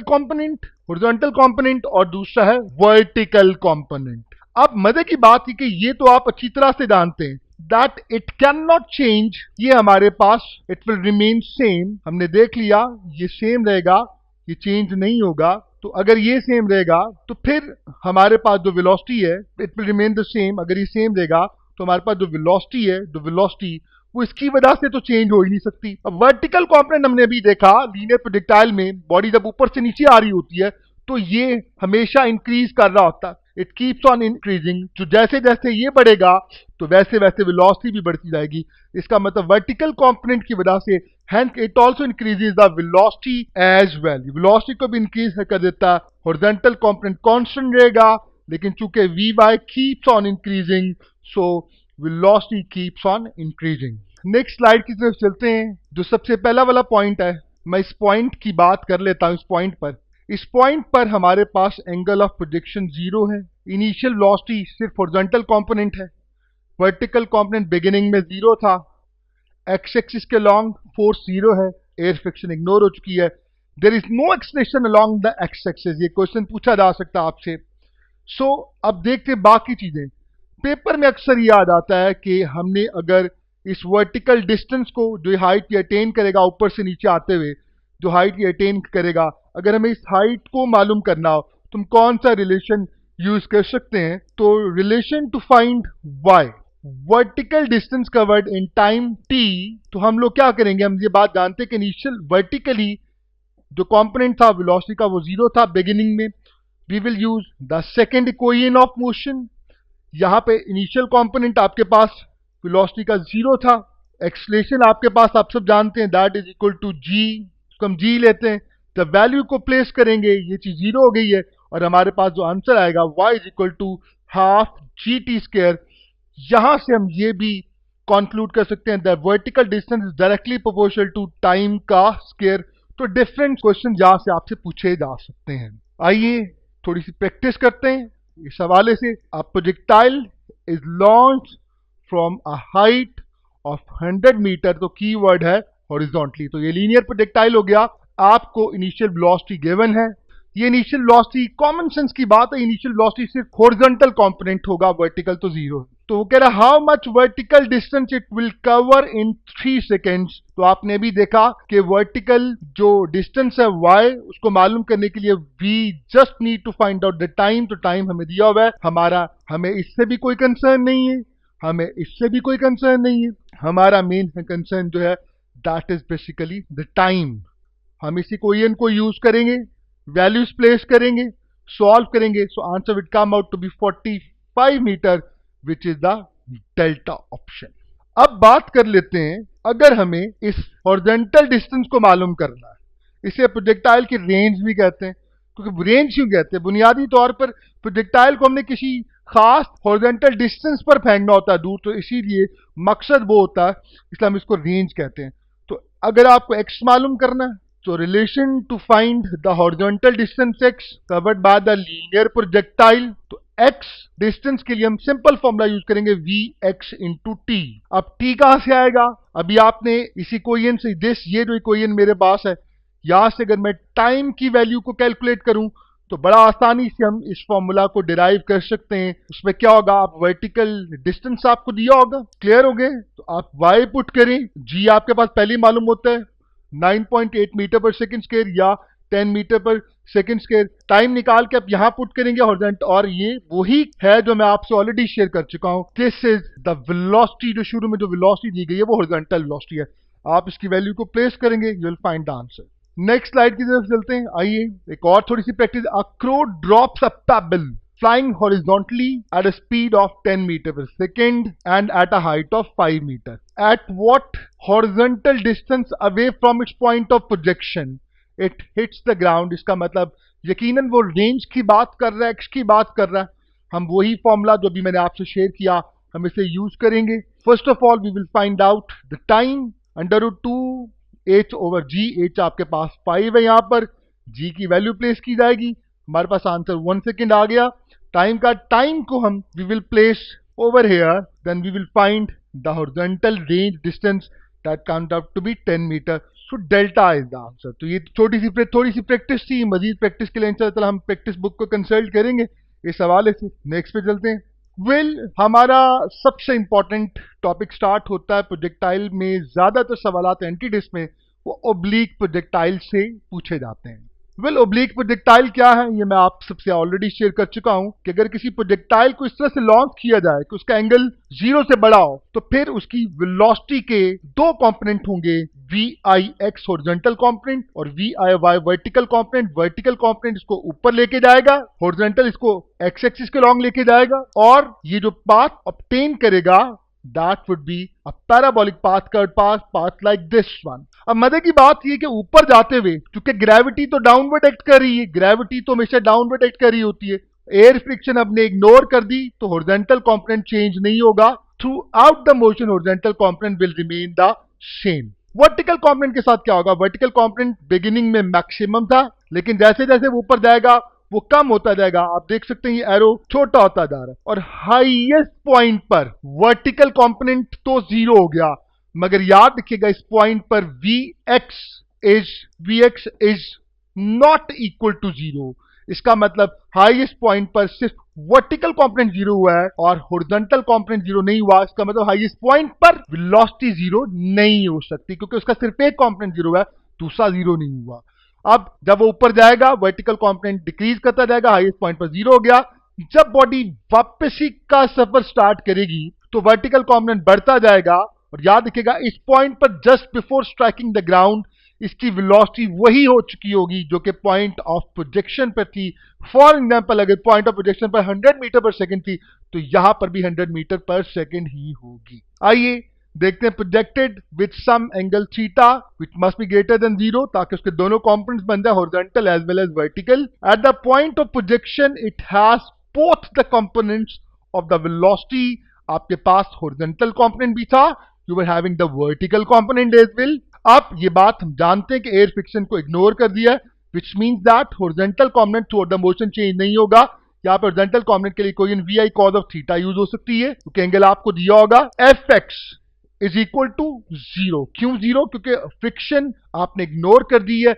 कंपोनेंट और दूसरा है वर्टिकल कंपोनेंट। अब मजे की बात है कि ये तो आप अच्छी तरह से जानते हैं that it can not change. ये हमारे पास इट विल रिमेन सेम, हमने देख लिया ये सेम रहेगा, ये चेंज नहीं होगा। तो अगर ये सेम रहेगा तो फिर हमारे पास जो वेलोसिटी है it will remain the same. अगर ये सेम रहेगा तो हमारे पास जो वेलोसिटी है, जो वेलोसिटी वो इसकी वजह से तो चेंज हो ही नहीं सकती। अब वर्टिकल कंपोनेंट हमने अभी देखा लीनियर प्रोजेक्टाइल में, बॉडी जब ऊपर से नीचे आ रही होती है तो ये हमेशा इंक्रीज कर रहा होता है, इट कीप्स ऑन इंक्रीजिंग। जो जैसे जैसे ये बढ़ेगा तो वैसे वैसे वेलोसिटी भी बढ़ती जाएगी। इसका मतलब वर्टिकल कंपोनेंट की वजह से hence it also increases the velocity as well। Velocity को भी इंक्रीज कर देता है। हॉरिजॉन्टल कंपोनेंट कांस्टेंट रहेगा, लेकिन चूंकि Vy keeps on increasing, so velocity keeps on increasing। Next slide की तरफ चलते हैं। जो सबसे पहला वाला पॉइंट है, मैं इस पॉइंट की बात कर लेता हूं। इस पॉइंट पर हमारे पास एंगल ऑफ प्रोजेक्शन 0 है। इनिशियल वेलोसिटी सिर्फ हॉरिजॉन्टल कंपोनेंट है, वर्टिकल कंपोनेंट बिगिनिंग में 0 था। एक्स एक्सिस के लॉन्ग फोर्स 0 है, एयर फ्रिक्शन इग्नोर हो चुकी है। There is no acceleration along the x axis. ये क्वेश्चन पूछा जा सकता है आपसे। सो अब देखते हैं बाकी चीजें। पेपर में अक्सर ये आ जाता है कि हमने अगर इस वर्टिकल डिस्टेंस को, जो हाइट ये अटेन करेगा ऊपर से नीचे आते हुए, जो हाइट ये अटेन करेगा, अगर हमें इस हाइट को मालूम करना हो तो हम कौन सा रिलेशन यूज कर सकते हैं? तो relation to find y, vertical distance covered in time t, तो हम लोग क्या करेंगे? हम ये बात जानते हैं कि इनिशियल वर्टिकली जो कंपोनेंट था वेलोसिटी का वो 0 था बिगिनिंग में। We will use the second equation of motion. यहां पे इनिशियल कंपोनेंट आपके पास वेलोसिटी का 0 था, एक्सलेशन आपके पास आप सब जानते हैं that is equal to g। उसको हम g लेते हैं, जब वैल्यू को प्लेस करेंगे ये चीज 0 हो गई है और हमारे पास जो आंसर आएगा y is equal to half gt²। यहां से हम ये भी कंक्लूड कर सकते हैं that vertical distance is directly proportional to time का स्क्वायर। तो डिफरेंट क्वेश्चन यहां से आपसे पूछे जा सकते हैं। आइए थोड़ी सी प्रैक्टिस करते हैं इस हवाले से। A projectile is launch from a height of 100 metre, तो कीवर्ड है हॉरिजॉन्टली। तो ये लीनियर प्रोजेक्टाइल हो गया। आपको इनिशियल वेलोसिटी गिवन है। ये इनिशियल वेलोसिटी कॉमन सेंस की बात है, इनिशियल वेलोसिटी सिर्फ हॉरिजॉन्टल कंपोनेंट होगा, वर्टिकल तो 0 है। तो वो कह रहा है how much vertical distance it will cover in 3 seconds. तो आपने भी देखा कि वर्टिकल जो डिस्टेंस है y, उसको मालूम करने के लिए we just need to find out the time. तो टाइम हमें दिया हुआ है, हमें इससे भी कोई कंसर्न नहीं है, हमें इससे भी कोई कंसर्न नहीं है। हमारा मेन कंसर्न जो है that is basically the time. हम इसी क्वेश्चन को यूज करेंगे, वैल्यूज प्लेस करेंगे, सॉल्व करेंगे। So answer will come out to be 45 metre which is the delta option. अब बात कर लेते हैं, अगर हमें इस हॉरिजॉन्टल डिस्टेंस को मालूम करना है, इसे प्रोजेक्टाइल की रेंज भी कहते हैं। क्योंकि रेंज क्यों कहते हैं? बुनियादी तौर पर प्रोजेक्टाइल को हमने किसी खास हॉरिजॉन्टल डिस्टेंस पर फेंकना होता है दूर, तो इसीलिए मकसद वो होता है, इसलिए हम इसको रेंज कहते हैं। तो अगर आपको x मालूम करना है, तो relation to find the horizontal distance x covered by the linear projectile, तो x डिस्टेंस के लिए हम सिंपल फॉर्मूला यूज करेंगे vx इंटू टी। अब t कहां से आएगा? अभी आपने इसी इक्वेशन से ये जो इक्वेशन मेरे पास है, यहां से अगर मैं टाइम की वैल्यू को कैलकुलेट करूं तो बड़ा आसानी से हम इस फॉर्मूला को डिराइव कर सकते हैं। उसमें क्या होगा, आप वर्टिकल डिस्टेंस आपको दिया होगा, क्लियर हो गए, तो आप y पुट करें, g आपके पास पहले ही मालूम होता है 9.8 मीटर पर सेकंड स्क्वायर या 10 metre per second square. Time निकाल के आप यहां पुट करेंगे हॉरिजॉन्टल, और ये वही है जो मैं आपसे ऑलरेडी शेयर कर चुका हूं। दिस इज द वेलोसिटी, जो शुरू में जो वेलोसिटी दी गई है वो हॉरिजॉन्टल वेलोसिटी है। आप इसकी वैल्यू को प्लेस करेंगे, you will find the answer. Next slide की तरफ चलते हैं। आइए एक और थोड़ी सी practice. A crow drops a pebble flying horizontally at a speed of 10 meter per second and at a height of 5 meter. At what horizontal distance away from its point of projection it hits the ground? इसका मतलब यकीनन वो range की बात कर रहा है, x की बात कर रहा है। हम वही फॉर्मूला जो भी मैंने आपसे शेयर किया, हम इसे यूज करेंगे। First of all we will find out the time, √2 h over g। h आपके पास 5 है, यहाँ पर g की वैल्यू प्लेस की जाएगी, हमारे पास आंसर 1 सेकेंड आ गया। टाइम को हम we will place over here, then we will find the horizontal range distance that comes out to be 10 metre. So delta is the answer. तो ये थोड़ी सी प्रैक्टिस थी। मजीद प्रैक्टिस के लिए इंशाल्लाह हम प्रैक्टिस बुक को कंसल्ट करेंगे इस हवाले से। नेक्स्ट पे चलते हैं। हमारा सबसे इंपॉर्टेंट टॉपिक स्टार्ट होता है प्रोजेक्टाइल में। ज्यादातर सवाल एंटीडिस में वो ओब्लीक प्रोजेक्टाइल से पूछे जाते हैं। ओब्लीक प्रोजेक्टाइल क्या है, ये मैं आप सबसे ऑलरेडी शेयर कर चुका हूं कि अगर किसी प्रोजेक्टाइल को इस तरह से लॉन्च किया जाए कि उसका एंगल 0 से बड़ा हो, तो फिर उसकी वेलोसिटी के दो कंपोनेंट होंगे, VIX हॉरिजॉन्टल कंपोनेंट और VIY vertical component. Vertical component इसको ऊपर लेके जाएगा, हॉरिजॉन्टल इसको x एक्सिस के लॉन्ग लेके जाएगा, और ये जो पाथ ऑब्टेन करेगा that would be a parabolic path, curved path like this one। अब मजे की बात ये कि ऊपर जाते हुए, क्योंकि ग्रेविटी तो डाउनवर्ड एक्ट कर रही है, ग्रेविटी तो हमेशा डाउनवर्ड एक्ट कर रही होती है, एयर फ्रिक्शन हमने इग्नोर कर दी, तो हॉरिजॉन्टल कंपोनेंट चेंज नहीं होगा। Through out the motion horizontal component will remain the same. Vertical component के साथ क्या होगा? वर्टिकल कंपोनेंट बिगिनिंग में मैक्सिमम था, लेकिन जैसे जैसे वो ऊपर जाएगा वो कम होता जाएगा। आप देख सकते हैं ये एरो छोटा होता जा रहा है, और हाईएस्ट पॉइंट पर वर्टिकल कंपोनेंट तो 0 हो गया, मगर याद रखिएगा इस पॉइंट पर Vx is not equal to 0। इसका मतलब हाईएस्ट पॉइंट पर सिर्फ वर्टिकल कंपोनेंट 0 हुआ है और हॉरिजॉन्टल कंपोनेंट 0 नहीं हुआ। इसका मतलब हाईएस्ट पॉइंट पर वेलोसिटी 0 नहीं हो सकती, क्योंकि उसका सिर्फ एक कंपोनेंट 0 है, दूसरा 0 नहीं हुआ। अब जब वो ऊपर जाएगा वर्टिकल कंपोनेंट डिक्रीज करता जाएगा, हाईएस्ट पॉइंट पर 0 हो गया। जब बॉडी वापसी का सफर स्टार्ट करेगी तो वर्टिकल कंपोनेंट बढ़ता जाएगा, और याद रखिएगा इस पॉइंट पर just before striking the ground इसकी वेलोसिटी वही हो चुकी होगी जो कि पॉइंट ऑफ प्रोजेक्शन पर थी। फॉर एग्जांपल अगर पॉइंट ऑफ प्रोजेक्शन पर 100 मीटर पर सेकंड थी, तो यहां पर भी 100 मीटर पर सेकंड ही होगी। आइए देखते हैं projected with some angle theta which must be greater than 0, ताकि उसके दोनों कंपोनेंट्स बन जाए horizontal as well as vertical. At the point of projection it has both the components of the velocity. आपके पास हॉरिजॉन्टल कंपोनेंट भी था, you were having the vertical component as well. अब ये बात हम जानते हैं कि एयर फ्रिक्शन को इग्नोर कर दिया है, विच means that horizontal component through the motion change नहीं होगा। यहाँ पर हॉरिजॉन्टल कंपोनेंट के लिए कोई VI cos of theta use हो सकती है, क्योंकि एंगल आपको दिया होगा Fx इज इक्वल टू 0। क्यों 0? क्योंकि फ्रिक्शन आपने इग्नोर कर दी है,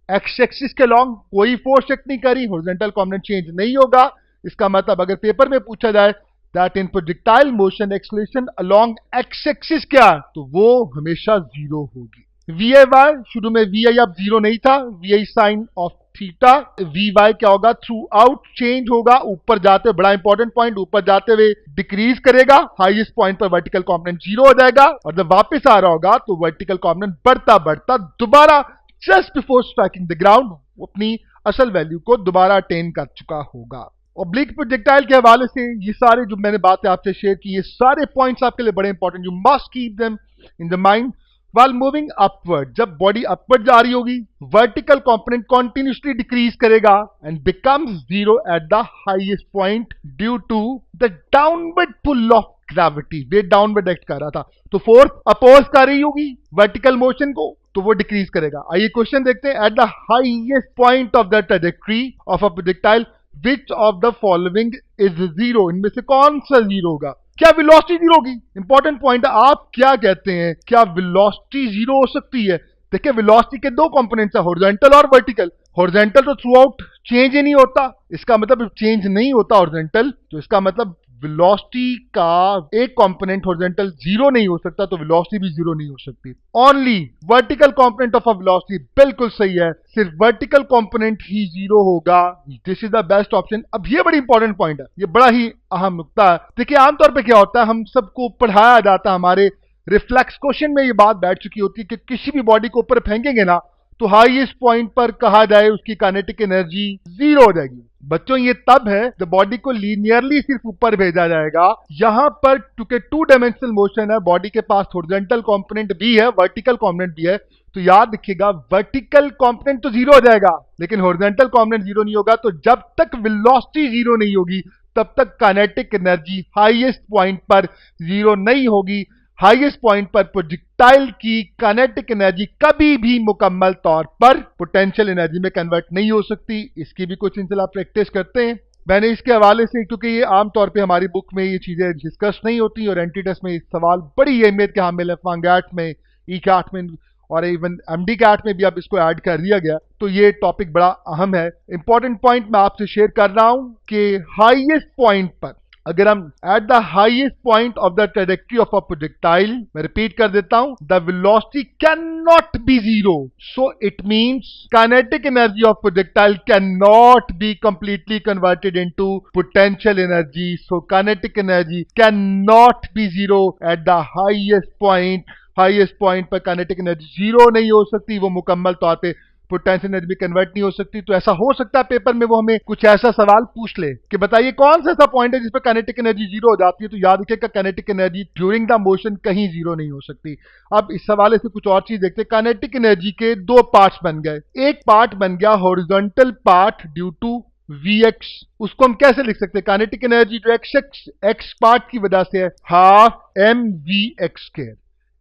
एक्स एक्सिस के लॉन्ग कोई फोर्स एक्ट नहीं करी, हॉरिजॉन्टल कंपोनेंट चेंज नहीं होगा। इसका मतलब अगर पेपर में पूछा जाए that in projectile motion acceleration along x axis क्या है, तो वो हमेशा 0 होगी। वी आई वाई, शुरू में वी आई अब 0 नहीं था, v i sine of theta, v y क्या होगा, थ्रू आउट चेंज होगा, ऊपर जाते हुए, बड़ा इंपॉर्टेंट पॉइंट, ऊपर जाते हुए डिक्रीज करेगा, हाईएस्ट पॉइंट पर वर्टिकल कंपोनेंट 0 हो जाएगा, और जब वापस आ रहा होगा तो वर्टिकल कंपोनेंट बढ़ता बढ़ता दोबारा just before striking the ground अपनी असल वैल्यू को दोबारा अटेन कर चुका होगा। ऑब्लिक प्रोजेक्टाइल के हवाले से ये सारे जो मैंने बातें आपसे शेयर की, ये सारे पॉइंट्स आपके लिए बड़े important, you must keep them in the mind while moving upward। जब बॉडी अपवर्ड जा रही होगी, वर्टिकल कंपोनेंट कॉन्टिन्यूसली डिक्रीज करेगा and becomes 0 at the highest point due to the downward pull of gravity. Weight downward act कर रहा था, तो force oppose कर रही होगी वर्टिकल मोशन को, तो वो डिक्रीज करेगा। आइए क्वेश्चन देखते हैं, eight the highest point of the trajectory of a projectile which of the following is 0, इनमें से कौन सा 0 होगा? क्या वेलोसिटी 0 होगी? इंपॉर्टेंट पॉइंट है, आप क्या कहते हैं, क्या वेलोसिटी 0 हो सकती है? देखिए, वेलोसिटी के दो कंपोनेंट्स है, हॉरिजॉन्टल और वर्टिकल। हॉरिजॉन्टल तो थ्रू आउट चेंज ही नहीं होता, इसका मतलब चेंज नहीं होता हॉरिजॉन्टल, तो इसका मतलब वेलोसिटी का एक कंपोनेंट हॉरिजॉन्टल 0 नहीं हो सकता, तो वेलोसिटी भी 0 नहीं हो सकती। Only vertical component of a velocity, बिल्कुल सही है, सिर्फ वर्टिकल कंपोनेंट ही 0 होगा। This is the best option. अब ये बड़ी इंपॉर्टेंट पॉइंट है, ये बड़ा ही अहम नुकता है। देखिए, आमतौर पे क्या होता है, हम सबको पढ़ाया जाता है, हमारे रिफ्लेक्स क्वेश्चन में ये बात बैठ चुकी होती है कि किसी भी बॉडी को ऊपर फेंकेंगे ना, तो हाईएस्ट पॉइंट पर कहा जाए उसकी काइनेटिक एनर्जी 0 हो जाएगी। बच्चों, ये तब है जब बॉडी को लीनियरली सिर्फ ऊपर भेजा जाएगा। यहां पर क्योंकि 2 डायमेंशनल मोशन है, बॉडी के पास हॉरिजॉन्टल कंपोनेंट भी है, वर्टिकल कंपोनेंट भी है, तो याद रखिएगा वर्टिकल कंपोनेंट तो 0 हो जाएगा, लेकिन हॉरिजॉन्टल कंपोनेंट 0 नहीं होगा। तो जब तक वेलोसिटी 0 नहीं होगी, तब तक काइनेटिक एनर्जी हाईएस्ट पॉइंट पर 0 नहीं होगी। हाईएस्ट पॉइंट पर प्रोजेक्टाइल की काइनेटिक एनर्जी कभी भी मुकम्मल तौर पर पोटेंशियल एनर्जी में कन्वर्ट नहीं हो सकती। इसकी भी कुछ सिलसिला प्रैक्टिस करते हैं। मैंने इसके हवाले से, क्योंकि ये आमतौर पे हमारी बुक में ये चीजें डिस्कस नहीं होती और एंटी-टेस्ट में सवाल बड़ी अहमियत के हामिल है, फांगैट में, ई कैट में और इवन एमडी कैट में भी अब इसको ऐड कर दिया गया, तो ये टॉपिक बड़ा अहम है। इंपॉर्टेंट पॉइंट मैं आपसे शेयर कर रहा हूं कि हाईएस्ट पॉइंट पर, अगर हम eight the highest point of the trajectory of a projectile, मैं रिपीट कर देता हूं, the velocity can not be 0, so it means kinetic energy of projectile can not be completely converted into potential energy. So kinetic energy can not be 0 at the highest point. Highest point पर kinetic energy 0 नहीं हो सकती, वो मुकम्मल तौर पे potential energy भी convert नहीं हो सकती। तो ऐसा हो सकता है पेपर में वो हमें कुछ ऐसा सवाल पूछ ले कि बताइए कौन सा ऐसा पॉइंट है जिस पर काइनेटिक एनर्जी 0 हो जाती है, तो याद रखिएगा kinetic energy during the motion कहीं 0 नहीं हो सकती। अब इस हवाले से कुछ और चीज देखते हैं। काइनेटिक एनर्जी के 2 पार्ट्स बन गए, एक पार्ट बन गया horizontal part due to Vx, उसको हम कैसे लिख सकते हैं? काइनेटिक एनर्जी जो x पार्ट की वजह से है, हाफ mvx²।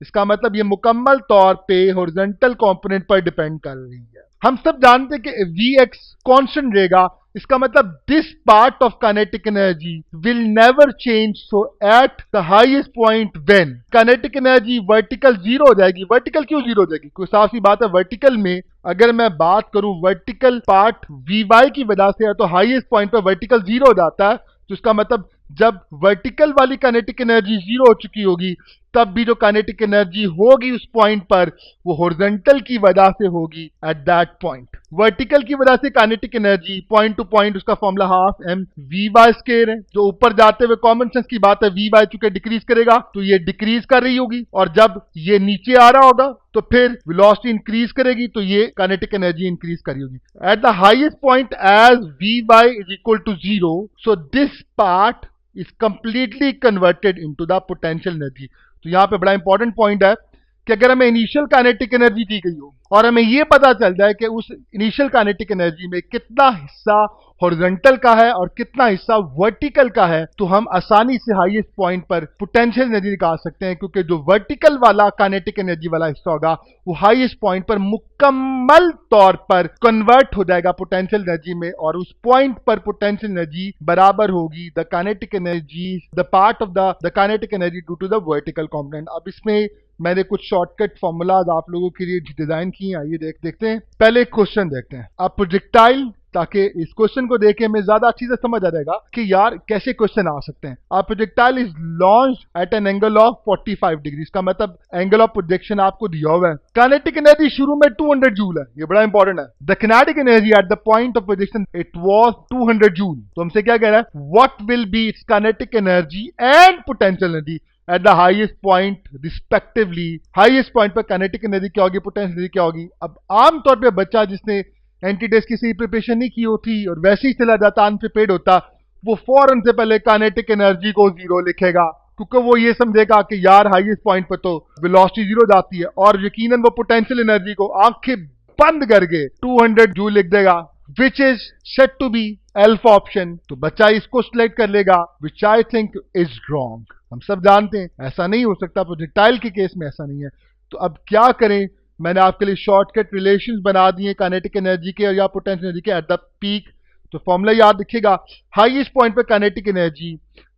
इसका मतलब ये मुकम्मल तौर पे हॉरिजॉन्टल कंपोनेंट पर डिपेंड कर रही है। हम सब जानते हैं कि Vx कांस्टेंट रहेगा, इसका मतलब this part of kinetic energy will never change. So eight the highest point when kinetic energy vertical 0 हो जाएगी। वर्टिकल क्यों 0 हो जाएगी? कोई साफ सी बात है, वर्टिकल में अगर मैं बात करूं वर्टिकल पार्ट Vy की वजह से है, तो हाईएस्ट पॉइंट पर वर्टिकल 0 हो जाता है। तो इसका मतलब जब वर्टिकल वाली काइनेटिक एनर्जी 0 हो चुकी होगी, तब भी जो काइनेटिक एनर्जी होगी उस पॉइंट पर, वो हॉरिजॉन्टल की वजह से होगी एट दैट पॉइंट। वर्टिकल की वजह से kinetic energy point two point, उसका फॉर्मूला हाफ mvy² है। जो ऊपर जाते हुए कॉमन सेंस की बात है, Vy चूंकि डिक्रीज करेगा तो ये डिक्रीज कर रही होगी, और जब ये नीचे आ रहा होगा तो फिर वेलोसिटी इंक्रीज करेगी, तो ये काइनेटिक एनर्जी इंक्रीज करी होगी at the highest point as Vy is equal to 0। So this part is completely converted into the potential energy। तो यहां पे बड़ा इंपॉर्टेंट पॉइंट है कि अगर हमें इनिशियल काइनेटिक एनर्जी दी गई हो और हमें यह पता चल जाए कि उस इनिशियल काइनेटिक एनर्जी में कितना हिस्सा हॉरिजॉन्टल का है और कितना हिस्सा वर्टिकल का है, तो हम आसानी से हाईएस्ट पॉइंट पर पोटेंशियल एनर्जी निकाल सकते हैं, क्योंकि जो वर्टिकल वाला काइनेटिक एनर्जी वाला हिस्सा होगा वो हाईएस्ट पॉइंट पर मुकम्मल तौर पर कन्वर्ट हो जाएगा पोटेंशियल एनर्जी में, और उस पॉइंट पर पोटेंशियल एनर्जी बराबर होगी the kinetic energy, the part of the kinetic energy due to the vertical component. अब इसमें मैंने कुछ शॉर्टकट फॉर्मूलाज आप लोगों के लिए डिजाइन किए हैं, आइए देखते हैं। पहले क्वेश्चन देखते हैं। अ प्रोजेक्टाइल ताकि इस क्वेश्चन को देख के हमें ज्यादा अच्छी से समझ आ जाएगा कि यार कैसे क्वेश्चन आ सकते हैं। A projectile is launched at an angle of 45 degree, इसका मतलब एंगल ऑफ प्रोजेक्शन आपको दिया हुआ है। काइनेटिक एनर्जी शुरू में 200 जूल है, ये बड़ा इंपॉर्टेंट है। The kinetic energy at the point of projection it was 200 joule. तो हमसे क्या कह रहा है, what will B it's kinetic energy and potential energy at the highest point respectively. Highest point पर काइनेटिक एनर्जी क्या होगी, पोटेंशियल एनर्जी क्या होगी। अब आमतौर पर बच्चा जिसने एंटी-टेस्ट की सही प्रिपरेशन नहीं की होती और वैसे ही चला जाता, अनप्रिपेयर्ड होता, वो फौरन से पहले काइनेटिक एनर्जी को जीरो लिखेगा, क्योंकि वो ये समझेगा कि यार हाईएस्ट पॉइंट पर तो वेलोसिटी जीरो जाती है, और यकीनन वो पोटेंशियल एनर्जी को आंखें बंद करके 200 जूल लिख देगा, which is set to be alpha option. तो बच्चा इसको सिलेक्ट कर लेगा, which I think is wrong. हम सब जानते हैं ऐसा नहीं हो सकता, प्रोजेक्टाइल के केस में ऐसा नहीं है। तो अब क्या करें, मैंने आपके लिए शॉर्टकट रिलेशंस बना दिए काइनेटिक एनर्जी के या पोटेंशियल एनर्जी के एट द पीक। तो फॉर्मूला याद रखिएगा, हाईएस्ट पॉइंट पे kinetic energy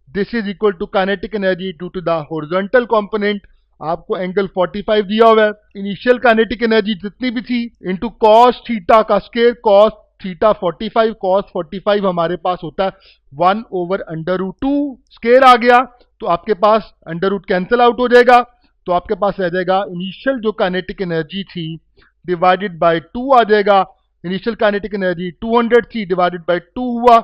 this is equal to kinetic energy due to the horizontal component, आपको एंगल 45 दिया हुआ है। इनिशियल काइनेटिक एनर्जी जितनी भी थी इनटू कॉस थीटा का स्क्वायर, कॉस थीटा 45, कॉस 45 हमारे पास होता है 1/√2 स्क्वायर आ गया, तो आपके पास अंडर रूट कैंसिल आउट हो जाएगा, तो आपके पास रह जाएगा इनिशियल जो काइनेटिक एनर्जी थी डिवाइडेड बाय 2 आ जाएगा। इनिशियल काइनेटिक एनर्जी 200 थी, डिवाइडेड बाय 2 हुआ,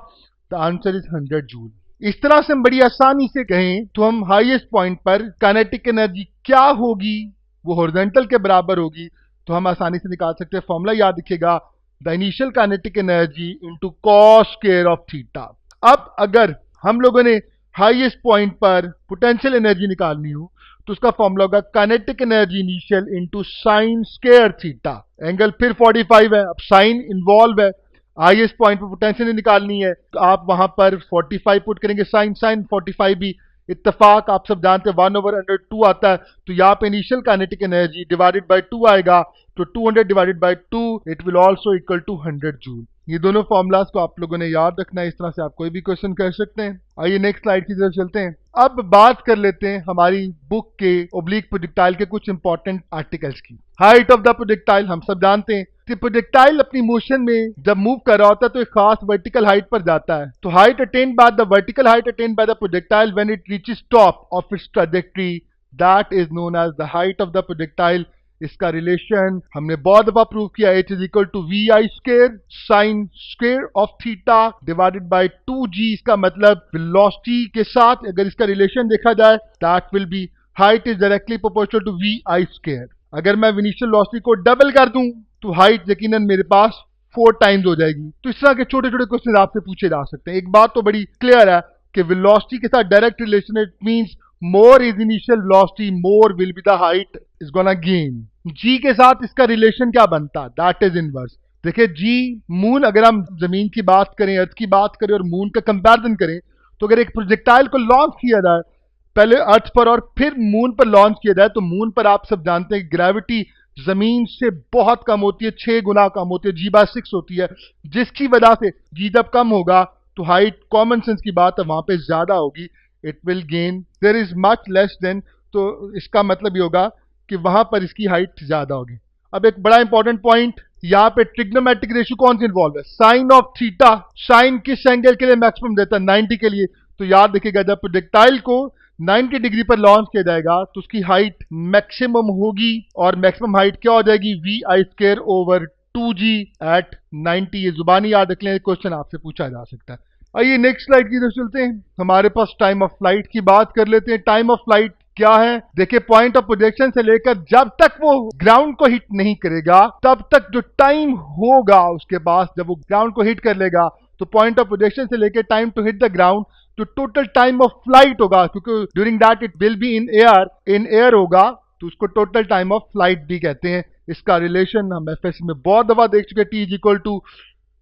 द आंसर इज 100 जूल। इस तरह से हम बड़ी आसानी से कहें तो हम हाईएस्ट पॉइंट पर काइनेटिक एनर्जी क्या होगी, वो हॉरिजॉन्टल के बराबर होगी, तो हम आसानी से निकाल सकते हैं। फॉर्मूला याद रखिएगा, the initial kinetic energy into cos square of theta. अब अगर हम लोगों ने हाईएस्ट पॉइंट पर पोटेंशियल एनर्जी निकालनी हो तो उसका फॉर्मूला होगा kinetic energy initial into sine square theta. Angle फिर 45 है, अब साइन इन्वॉल्व है, हाईएस्ट पॉइंट पर पोटेंशियल निकालनी है, तो आप वहां पर 45 पुट करेंगे, साइन साइन 45 भी इत्तेफाक आप सब जानते हैं 1/√2 आता है, तो यहाँ पे initial kinetic energy divided by 2 आएगा, तो 200 divided by 2 it will also equal to 100 joule. ये दोनों फॉर्मूलाज को आप लोगों ने याद रखना है, इस तरह से आप कोई भी क्वेश्चन कर सकते हैं। आइए नेक्स्ट स्लाइड की तरफ चलते हैं। अब बात कर लेते हैं हमारी बुक के ओब्लिक प्रोजेक्टाइल के कुछ इंपॉर्टेंट आर्टिकल्स की। हाइट ऑफ द प्रोजेक्टाइल हम सब जानते हैं कि प्रोजेक्टाइल अपनी मोशन में जब मूव कर रहा होता है तो एक खास वर्टिकल हाइट पर जाता है। तो height attained by the vertical height attained by the projectile when it reaches top of its trajectory, that is known as the height of the projectile. इसका रिलेशन हमने बहुत दफा प्रूव किया, h is equal to v i square sine square of theta divided by 2g। इसका मतलब velocity के साथ अगर इसका रिलेशन देखा जाए that will be height is directly proportional to v i square. अगर मैं इनिशियल वेलोसिटी को डबल कर दूं तो हाइट यकीनन मेरे पास 4 टाइम्स हो जाएगी। तो इस तरह के छोटे छोटे क्वेश्चन आपसे पूछे जा सकते हैं। एक बात तो बड़ी क्लियर है कि वेलोसिटी के साथ direct relation, it means more is initial velocity, more will be the height is gonna gain। g के साथ इसका रिलेशन क्या बनता, दैट इज इनवर्स। देखिए g मून, अगर हम जमीन की बात करें, अर्थ की बात करें और मून का कंपैरिजन करें, तो अगर एक प्रोजेक्टाइल को लॉन्च किया जाए पहले अर्थ पर और फिर मून पर लॉन्च किया जाए, तो मून पर आप सब जानते हैं ग्रेविटी जमीन से बहुत कम होती है, 6 गुना कम होती है, g/6 होती है, जिसकी वजह से g जब कम होगा तो हाइट कॉमन सेंस की बात है वहां पे ज्यादा होगी, it will gain, there is much less than, तो इसका मतलब ये होगा कि वहां पर इसकी हाइट ज्यादा होगी। अब एक बड़ा इंपॉर्टेंट पॉइंट, यहाँ पे ट्रिग्नोमेट्रिक रेशियो कौन सी इन्वॉल्व है, साइन ऑफ थीटा। साइन किस एंगल के लिए मैक्सिमम देता है, 90 के लिए। तो याद रखिएगा जब प्रोजेक्टाइल को 90 डिग्री पर लॉन्च किया जाएगा तो उसकी हाइट मैक्सिमम होगी, और मैक्सिमम हाइट क्या हो जाएगी, v i square over 2g at 90। ये जुबानी याद रख लें, क्वेश्चन आपसे पूछा जा सकता है। आइए नेक्स्ट स्लाइड की तरफ चलते हैं। हमारे पास टाइम ऑफ फ्लाइट की बात कर लेते हैं। टाइम ऑफ फ्लाइट क्या है, देखिए पॉइंट ऑफ प्रोजेक्शन से लेकर जब तक वो ग्राउंड को हिट नहीं करेगा तब तक जो टाइम होगा उसके पास, जब वो ग्राउंड को हिट कर लेगा तो पॉइंट ऑफ प्रोजेक्शन से लेकर time to hit the ground जो टोटल टाइम ऑफ फ्लाइट होगा, क्योंकि during that it will be in air होगा, तो उसको टोटल टाइम ऑफ फ्लाइट भी कहते हैं। इसका रिलेशन हम एफएससी में बहुत दफा देख चुके, टी इज इक्वल टू,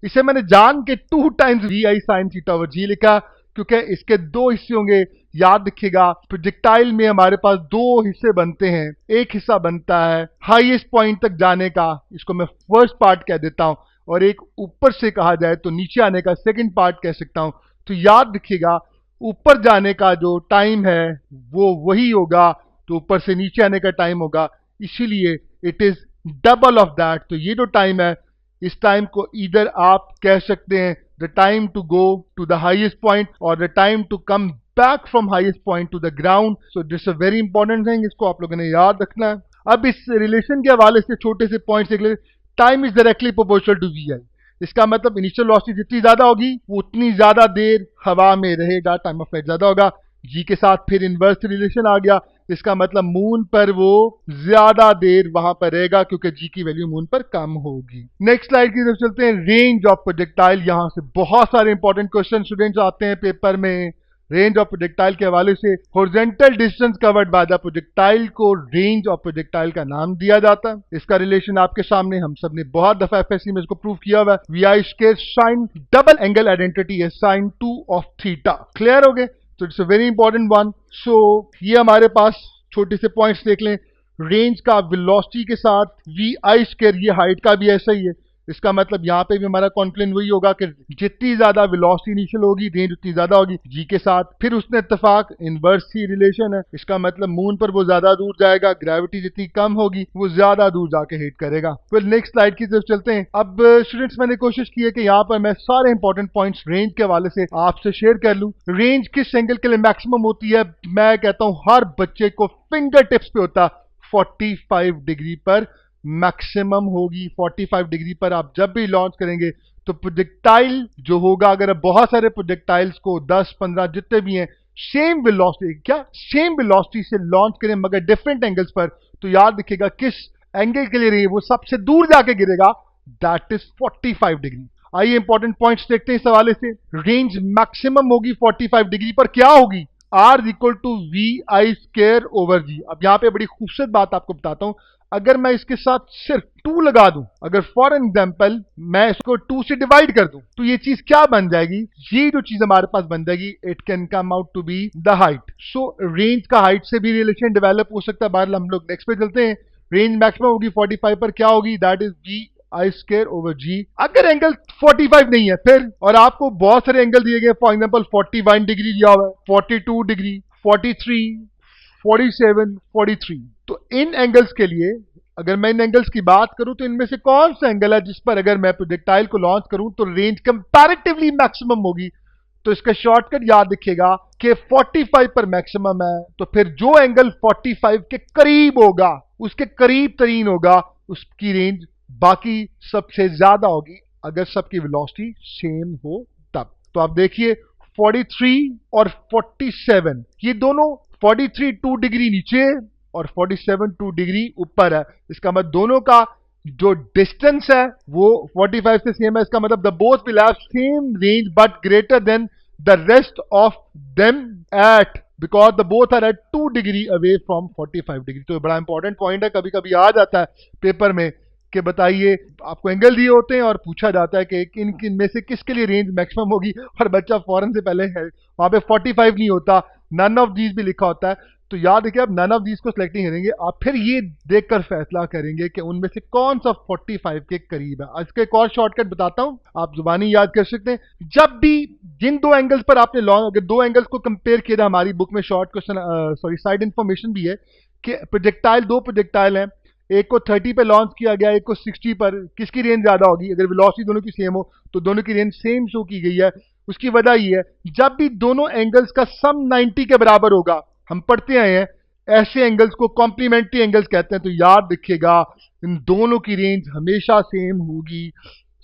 इसे मैंने जान के 2 times v i sine theta over g लिखा, क्योंकि इसके 2 हिस्से होंगे। याद रखिएगा प्रोजेक्टाइल में हमारे पास 2 हिस्से बनते हैं, एक हिस्सा बनता है हाईएस्ट पॉइंट तक जाने का, इसको मैं फर्स्ट पार्ट कह देता हूं, और एक ऊपर से कहा जाए तो नीचे आने का सेकंड पार्ट कह सकता हूं। तो याद रखिएगा ऊपर जाने का जो टाइम है वो वही होगा तो ऊपर से नीचे आने का टाइम होगा, इसीलिए it is double of that. तो ये जो टाइम है इस टाइम को इधर आप कह सकते हैं the time to go to the highest point और the time to come back from highest point to the ground. So this a very important thing, इसको आप लोगों ने याद रखना है. अब इस रिलेशन के हवाले से छोटे से पॉइंट्स देख लेते. Time is directly proportional to v i. इसका मतलब इनिशियल वेलोसिटी जितनी ज्यादा होगी वो उतनी ज्यादा देर हवा में रहेगा, टाइम ऑफ फ्लाइट ज्यादा होगा. जी के साथ फिर इनवर्स रिलेशन आ गया. इसका मतलब मून पर वो ज्यादा देर वहां पर रहेगा क्योंकि जी की वैल्यू मून पर कम होगी. नेक्स्ट स्लाइड की तरफ चलते हैं. Range of projectile. यहां से बहुत सारे इंपॉर्टेंट क्वेश्चन स्टूडेंट्स आते हैं पेपर में. रेंज ऑफ प्रोजेक्टाइल के हवाले से horizontal distance covered by the projectile को रेंज ऑफ प्रोजेक्टाइल का नाम दिया जाता है. इसका रिलेशन आपके सामने हम सब ने बहुत दफा एफएससी में इसको प्रूव किया हुआ है. V i square sine double angle identity है साइन 2 ऑफ थीटा. क्लियर हो गए? तो it's a very important one. So ये हमारे पास छोटे से पॉइंट्स देख लें. रेंज का वेलोसिटी के साथ वी आई स्क्वायर, ये हाइट का भी ऐसा ही है. इसका मतलब यहां पे भी हमारा कॉन्क्लूजन वही होगा कि जितनी ज्यादा वेलोसिटी इनिशियल होगी रेंज उतनी ज्यादा होगी जी के साथ. फिर उसने इत्तेफाक इनवर्स ही रिलेशन है. इसका मतलब मून पर वो ज्यादा दूर जाएगा, ग्रेविटी जितनी कम होगी वो ज्यादा दूर जाके हिट करेगा. फिर नेक्स्ट स्लाइड की तरफ चलते हैं. अब स्टूडेंट्स मैंने कोशिश की है कि यहाँ पर मैं सारे इंपॉर्टेंट पॉइंट्स रेंज के हवाले से आपसे शेयर कर लूं. रेंज किस एंगल के लिए मैक्सिमम होती है? मैं कहता हूं हर बच्चे को फिंगर टिप्स पे होता 45 डिग्री पर मैक्सिमम होगी. 45 डिग्री पर आप जब भी लॉन्च करेंगे तो प्रोजेक्टाइल जो होगा, अगर आप बहुत सारे प्रोजेक्टाइल्स को 10-15 जितने भी हैं सेम वेलोसिटी से लॉन्च करें मगर डिफरेंट एंगल्स पर, तो याद रखिएगा किस एंगल के लिए रही है वो सबसे दूर जाके गिरेगा, दैट इज 45 डिग्री. आइए इंपॉर्टेंट पॉइंट्स देखते हैं इस हवाले से. रेंज मैक्सिमम होगी 45 डिग्री पर. क्या होगी? R equal to v i square over g. अब यहां पे बड़ी खूबसूरत बात आपको बताता हूं. अगर मैं इसके साथ सिर्फ 2 लगा दूं, अगर फॉर एग्जाम्पल मैं इसको 2 से डिवाइड कर दूं, तो ये चीज क्या बन जाएगी? ये जो चीज हमारे पास बन जाएगी, it can come out to be the height. So range का हाइट से भी रिलेशन डेवलप हो सकता है. बहरहाल हम लोग नेक्स्ट पे चलते हैं. रेंज मैक्सिमम होगी 45 पर. क्या होगी? That is v i square over g. अगर एंगल 45 नहीं है फिर, और आपको बहुत सारे एंगल दिए गए, फॉर एग्जाम्पल 41 डिग्री दिया हुआ है, 42 डिग्री, 43, 47, 43. तो इन एंगल्स के लिए अगर मैं इन एंगल्स की बात करूं तो इनमें से कौन सा एंगल है जिस पर अगर मैं प्रोजेक्टाइल को लॉन्च करूं तो रेंज कंपैरेटिवली मैक्सिमम होगी? तो इसका शॉर्टकट याद रखिएगा कि 45 पर मैक्सिमम है, तो फिर जो एंगल 45 के करीब होगा, उसके करीब तरीन होगा, उसकी रेंज बाकी सबसे ज्यादा होगी अगर सबकी वेलोसिटी सेम हो तब. तो आप देखिए 43 और 47, ये दोनों 43 2 डिग्री नीचे और 47 2 डिग्री ऊपर है. इसका मतलब दोनों का जो डिस्टेंस है वो 45 से सेम है. इसका मतलब the both will have same range but greater than the rest of them at, because the both are at 2 degree away from 45 degree. तो बड़ा इंपॉर्टेंट पॉइंट है. कभी कभी आ जाता है पेपर में कि बताइए आपको एंगल दिए होते हैं और पूछा जाता है कि इन में से किसके लिए रेंज मैक्सिमम होगी, और बच्चा फौरन से पहले है वहां पे 45 नहीं होता, नन ऑफ दीज भी लिखा होता है. तो याद रखिए आप नन ऑफ दीज को सिलेक्ट नहीं करेंगे, आप फिर ये देखकर फैसला करेंगे कि उनमें से कौन सा 45 के करीब है. इसका एक और शॉर्टकट बताता हूं, आप जुबानी याद कर सकते हैं. जब भी जिन 2 एंगल्स पर आपने लॉन्ग, अगर 2 एंगल्स को कंपेयर किया था, हमारी बुक में शॉर्ट क्वेश्चन साइड इंफॉर्मेशन भी है कि दो प्रोजेक्टाइल हैं, एक को 30 पे लॉन्च किया गया, एक को 60 पर. किसकी रेंज ज्यादा होगी? अगर वेलोसिटी दोनों की सेम हो तो दोनों की रेंज सेम शो की गई है. उसकी वजह ये है जब भी दोनों एंगल्स का सम 90 के बराबर होगा, हम पढ़ते आए हैं ऐसे एंगल्स को कॉम्प्लीमेंट्री एंगल्स कहते हैं. तो याद रखिएगा इन दोनों की रेंज हमेशा सेम होगी.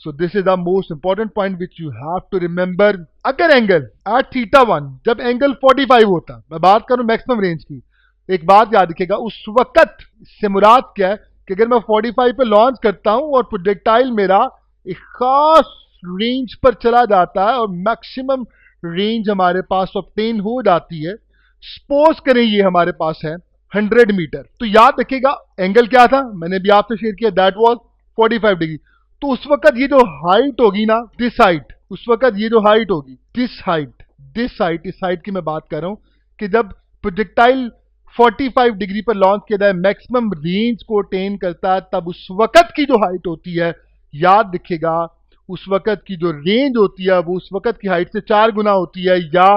So this is the most important point which you have to remember. अगर एंगल एट θ1, जब एंगल 45 होता, मैं बात करूं मैक्सिमम रेंज की, एक बात याद रखिएगा, उस वक्त से मुराद क्या है कि अगर मैं 45 पे लॉन्च करता हूं और प्रोजेक्टाइल मेरा एक खास रेंज पर चला जाता है और मैक्सिमम रेंज हमारे पास ऑब्टेन हो जाती है. सपोज करें ये हमारे पास है 100 मीटर, तो याद रखिएगा एंगल क्या था, मैंने भी आपसे शेयर किया, दैट वाज 45 डिग्री. तो उस वक्त ये जो हाइट होगी ना, दिस हाइट, उस वक्त ये जो हाइट होगी, दिस हाइट, इस हाइट की मैं बात कर रहा हूं कि जब प्रोजेक्टाइल 45 डिग्री पर लॉन्च किया जाए, मैक्सिमम रेंज को अटेन करता है, तब उस वक्त की जो हाइट होती है, याद रखिएगा उस वक्त की जो रेंज होती है वो उस वक्त की हाइट से 4 गुना होती है, या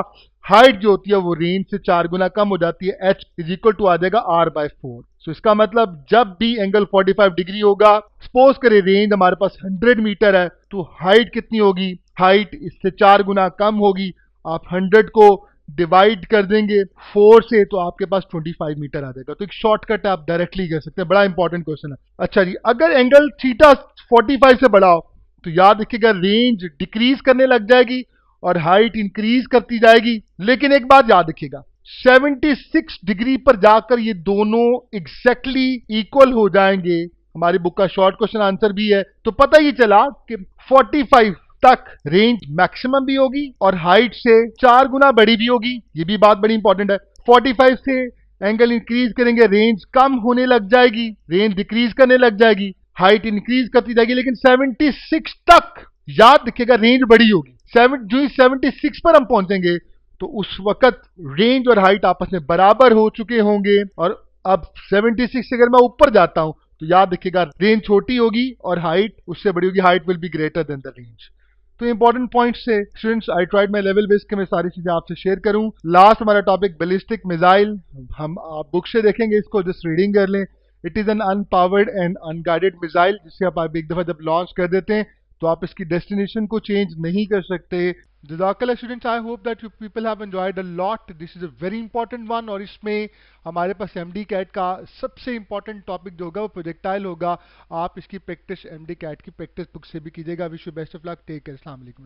हाइट जो होती है वो रेंज से 4 गुना कम हो जाती है, h इज इक्वल टू आ जाएगा r/4। सो इसका मतलब जब भी एंगल 45 डिग्री होगा, सपोज करें रेंज हमारे पास 100 मीटर है, तो हाइट कितनी होगी, हाइट इससे 4 गुना कम होगी। आप 100 को डिवाइड कर देंगे 4 से, तो आपके पास 25 मीटर आ जाएगा। तो एक शॉर्टकट आप डायरेक्टली कर सकते हैं, बड़ा इंपॉर्टेंट क्वेश्चन है। अच्छा जी, अगर एंगल थीटा 45 से बड़ा हो तो याद रखिएगा रेंज डिक्रीज करने लग जाएगी और हाइट इंक्रीज करती जाएगी। लेकिन एक बात याद रखिएगा, 76 डिग्री पर जाकर ये दोनों एग्जैक्टली इक्वल हो जाएंगे। हमारी बुक का शॉर्ट क्वेश्चन आंसर भी है। तो पता ही चला कि 45 तक रेंज मैक्सिमम भी होगी और हाइट से 4 गुना बड़ी भी होगी। ये भी बात बड़ी इंपॉर्टेंट है। 45 से एंगल इंक्रीज करेंगे, रेंज कम होने लग जाएगी, रेंज डिक्रीज करने लग जाएगी, हाइट इंक्रीज करती जाएगी। लेकिन 76 तक याद रखिएगा रेंज बड़ी होगी। जो ही 76 पर हम पहुंचेंगे तो उस वक्त रेंज और हाइट आपस में बराबर हो चुके होंगे। और अब 76 से अगर मैं ऊपर जाता हूं तो याद रखिएगा रेंज छोटी होगी और हाइट उससे बड़ी होगी, height will be greater than the range. तो इंपॉर्टेंट पॉइंट्स से students I tried my level best के मैं सारी चीजें आपसे शेयर करूं। लास्ट हमारा टॉपिक बैलिस्टिक मिसाइल, हम आप बुक से देखेंगे, इसको जस्ट रीडिंग कर लें। It is an unpowered and unguided missile जिसे आप एक दफा जब लॉन्च कर देते हैं तो आप इसकी डेस्टिनेशन को चेंज नहीं कर सकते। जज़ाकल्लाह students, I hope that you people have enjoyed a lot. This is a very important one. और इसमें हमारे पास एमडी कैट का सबसे इंपॉर्टेंट टॉपिक जो होगा वो प्रोजेक्टाइल होगा। आप इसकी प्रैक्टिस एमडी कैट की प्रैक्टिस बुक से भी कीजिएगा। Wish you best of luck, take care, अस्सलाम वालेकुम।